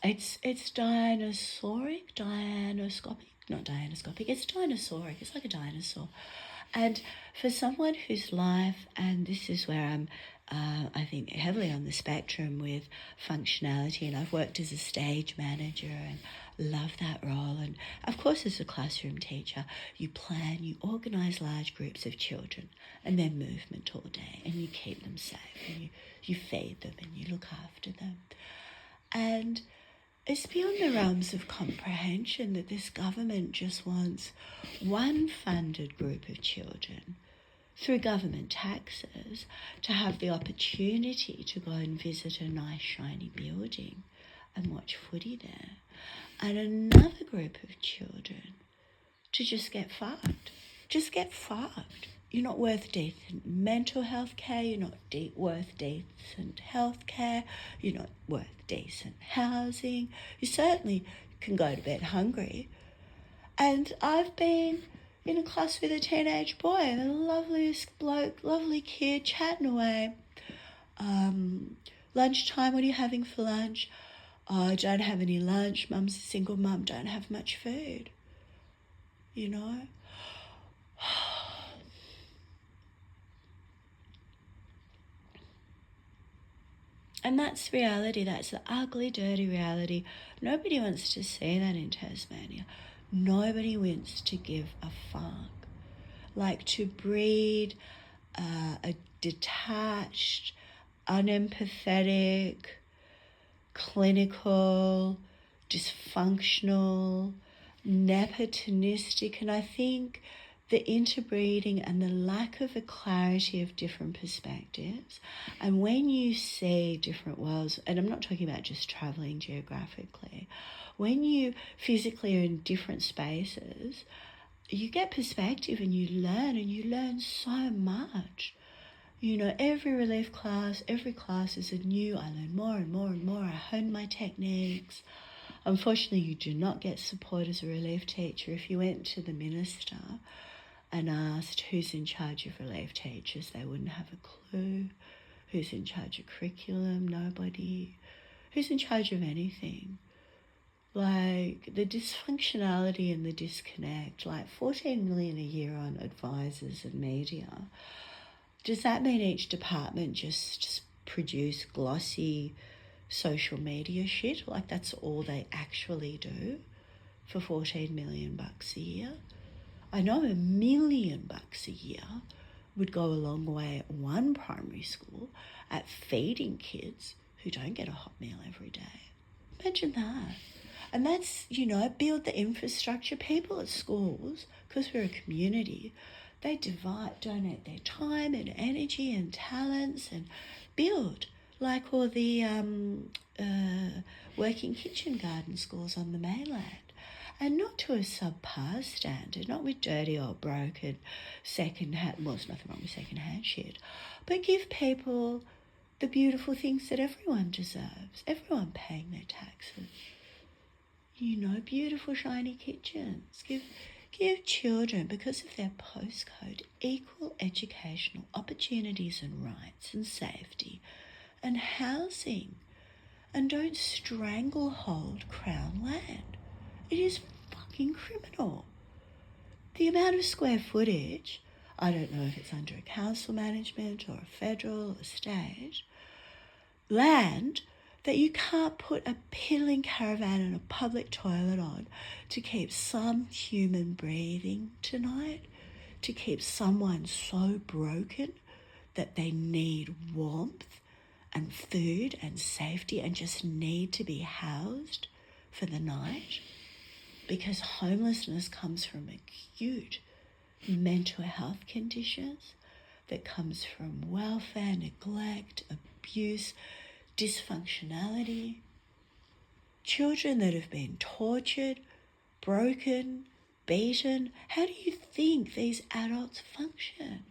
It's dinosauric, not dinosauric, it's dinosauric, it's like a dinosaur. And for someone whose life, and this is where I'm, I think, heavily on the spectrum with functionality, and I've worked as a stage manager and love that role. And of course, as a classroom teacher, you plan, you organise large groups of children and their movement all day, and you keep them safe, and you feed them and you look after them. And It's beyond the realms of comprehension that this government just wants one funded group of children through government taxes to have the opportunity to go and visit a nice shiny building and watch footy there, and another group of children to just get fucked. Just get fucked. You're not worth decent mental health care. You're not worth decent health care. You're not worth decent housing. You certainly can go to bed hungry. And I've been in a class with a teenage boy, the loveliest bloke, lovely kid, chatting away. Lunchtime, what are you having for lunch? Oh, I don't have any lunch. Mum's a single mum, don't have much food. You know? And that's reality. That's the ugly, dirty reality. Nobody wants to see that in Tasmania. Nobody wants to give a fuck. Like, to breed a detached, unempathetic, clinical, dysfunctional, nepotistic, and I think the interbreeding and the lack of a clarity of different perspectives, and when you see different worlds, and I'm not talking about just travelling geographically, when you physically are in different spaces, you get perspective and you learn so much. You know, every relief class, every class is a new, I learn more and more and more. I hone my techniques. Unfortunately, you do not get support as a relief teacher. If you went to the minister and asked who's in charge of relief teachers, they wouldn't have a clue. Who's in charge of curriculum? Nobody. Who's in charge of anything? Like, the dysfunctionality and the disconnect, like 14 million a year on advisors and media. Does that mean each department just produce glossy social media shit? Like, that's all they actually do for 14 million bucks a year? I know $1 million a year would go a long way at one primary school at feeding kids who don't get a hot meal every day. Imagine that. And that's, you know, build the infrastructure. People at schools, because we're a community, they donate their time and energy and talents and build, like all the working kitchen garden schools on the mainland. And not to a subpar standard, not with dirty or broken second-hand, well, there's nothing wrong with second-hand shit, but give people the beautiful things that everyone deserves, everyone paying their taxes. You know, beautiful shiny kitchens. Give children, because of their postcode, equal educational opportunities and rights and safety and housing. And don't stranglehold Crown land. It is fucking criminal. The amount of square footage, I don't know if it's under a council management or a federal or state, land that you can't put a piddling caravan and a public toilet on to keep some human breathing tonight, to keep someone so broken that they need warmth and food and safety and just need to be housed for the night. Because homelessness comes from acute mental health conditions, that comes from welfare, neglect, abuse, dysfunctionality, children that have been tortured, broken, beaten. How do you think these adults function?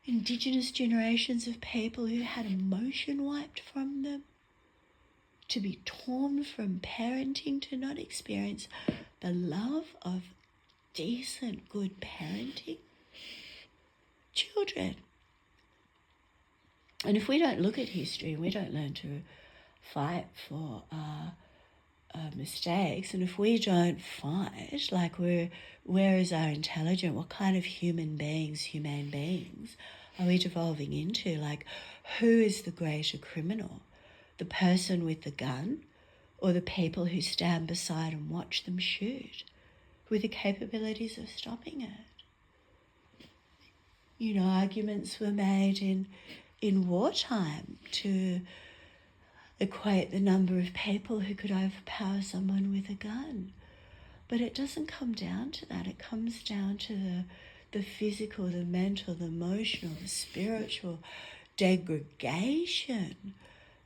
Indigenous generations of people who had emotion wiped from them, to be torn from parenting, to not experience the love of decent, good parenting. Children. And if we don't look at history and we don't learn to fight for mistakes, and if we don't fight, like, where is our intelligence? What kind of humane beings are we devolving into? Like, who is the greater criminal? The person with the gun, or the people who stand beside and watch them shoot with the capabilities of stopping it? You know, arguments were made in wartime to equate the number of people who could overpower someone with a gun. But it doesn't come down to that. It comes down to the physical, the mental, the emotional, the spiritual degradation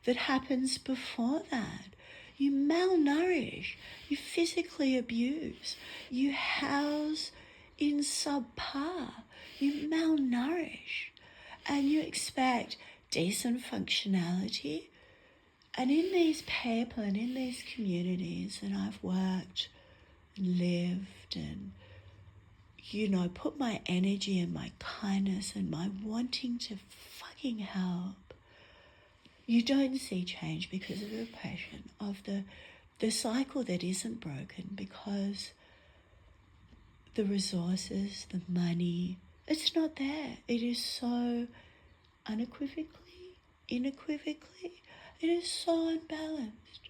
that happens before that. You malnourish, you physically abuse, you house in subpar, you malnourish, and you expect decent functionality. And in these people and in these communities, and I've worked and lived and, put my energy and my kindness and my wanting to fucking help, you don't see change because of the oppression of the cycle that isn't broken, because the resources, the money, it's not there. It is so inequivocally, it is so unbalanced.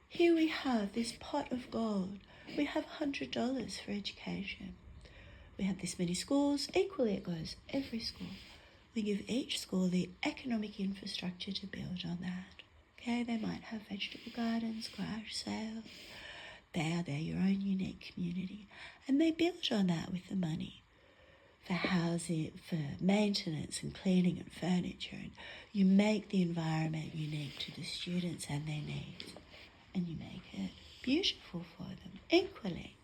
Here we have this pot of gold. We have $100 for education. We have this many schools. Equally it goes, every school. We give each school the economic infrastructure to build on that. Okay, they might have vegetable gardens, garage sales. They're your own unique community. And they build on that with the money for housing, for maintenance and cleaning and furniture. And you make the environment unique to the students and their needs. And you make it beautiful for them. Equally,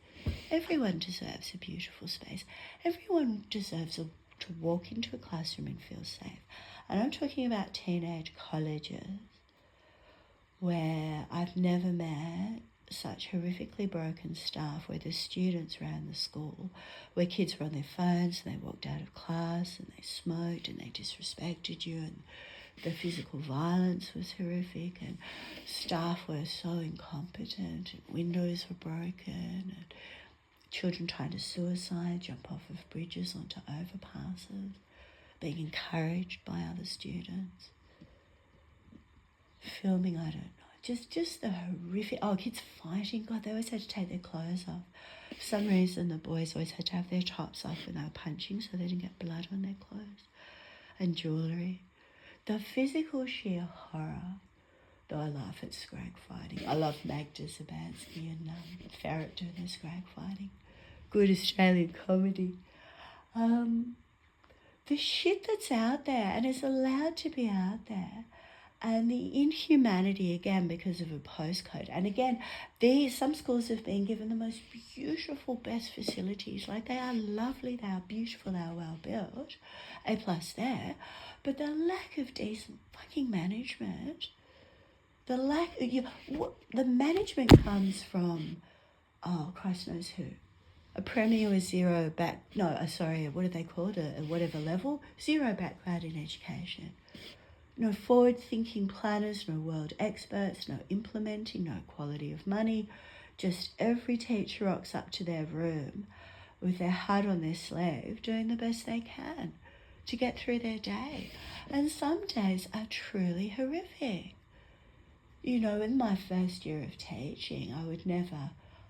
everyone deserves a beautiful space. Everyone deserves to walk into a classroom and feel safe. And I'm talking about teenage colleges where I've never met such horrifically broken staff, where the students ran the school, where kids were on their phones and they walked out of class and they smoked and they disrespected you, and the physical violence was horrific, and staff were so incompetent, and windows were broken, and children trying to suicide, jump off of bridges onto overpasses, being encouraged by other students, filming, I don't know, just the horrific, kids fighting, God, they always had to take their clothes off. For some reason, the boys always had to have their tops off when they were punching so they didn't get blood on their clothes, and jewellery. The physical sheer horror, though I laugh at scrag fighting. I love Magda Zabansky and Ferret doing their scrag fighting. Good Australian comedy. The shit that's out there and is allowed to be out there, and the inhumanity, again, because of a postcode. And again, some schools have been given the most beautiful, best facilities. Like, they are lovely, they are beautiful, they are well built, A+ there. But the lack of decent fucking management, the management comes from, Christ knows who. A premier with what do they call it? A whatever level, zero background in education. No forward-thinking planners, no world experts, no implementing, no quality of money. Just every teacher rocks up to their room with their heart on their sleeve, doing the best they can to get through their day. And some days are truly horrific. In my first year of teaching,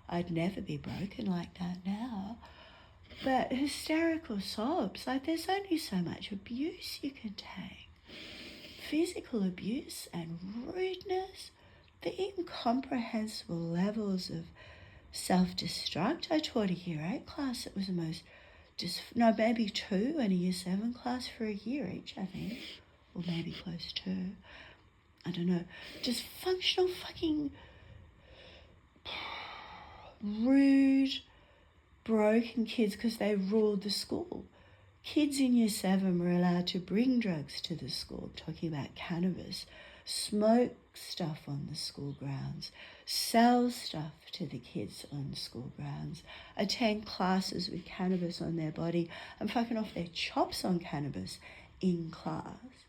I'd never be broken like that now. But hysterical sobs, like, there's only so much abuse you can take. Physical abuse and rudeness, the incomprehensible levels of self-destruct. I taught a year 8 class. It was the most, maybe 2, and a year 7 class for a year each, I think. Or maybe close to. I don't know. Just functional fucking rude, broken kids because they ruled the school. Kids in year 7 were allowed to bring drugs to the school, talking about cannabis, smoke stuff on the school grounds, sell stuff to the kids on the school grounds, attend classes with cannabis on their body and fucking off their chops on cannabis in class.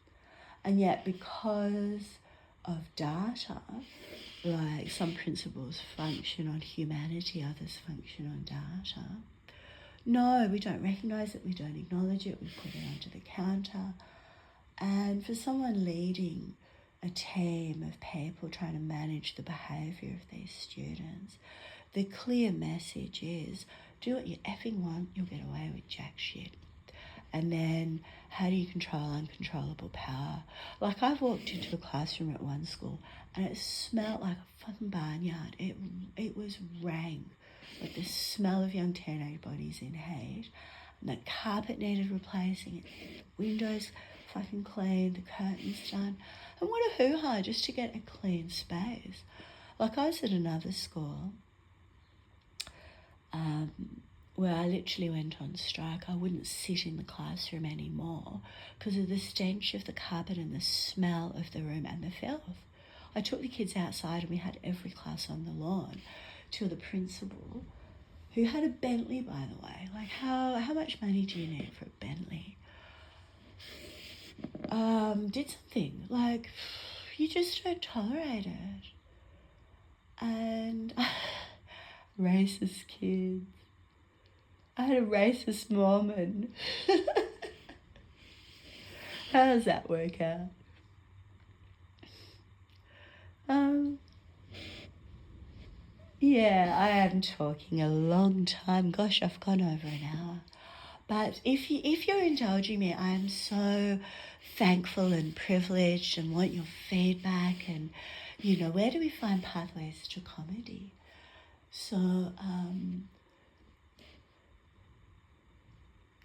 And yet, because of data, like, some principles function on humanity, others function on data. No, we don't recognise it, we don't acknowledge it, we put it under the counter. And for someone leading a team of people trying to manage the behaviour of these students, the clear message is, do what you effing want, you'll get away with jack shit. And then how do you control uncontrollable power? Like, I've walked into a classroom at one school and it smelled like a fucking barnyard. It was rank, like the smell of young teenage bodies in hate. And the carpet needed replacing, the windows fucking clean, the curtains done. And what a hoo-ha just to get a clean space. Like, I was at another school where I literally went on strike. I wouldn't sit in the classroom anymore because of the stench of the carpet and the smell of the room and the filth. I took the kids outside and we had every class on the lawn till the principal, who had a Bentley, by the way. Like, how much money do you need for a Bentley? Did something. Like, you just don't tolerate it. And racist kids. I had a racist Mormon. How does that work out? Yeah, I am talking a long time. Gosh, I've gone over an hour. But if you're indulging me, I am so thankful and privileged and want your feedback. And, you know, where do we find pathways to comedy? So,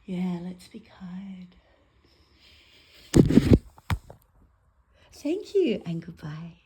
yeah, let's be kind. Thank you and goodbye.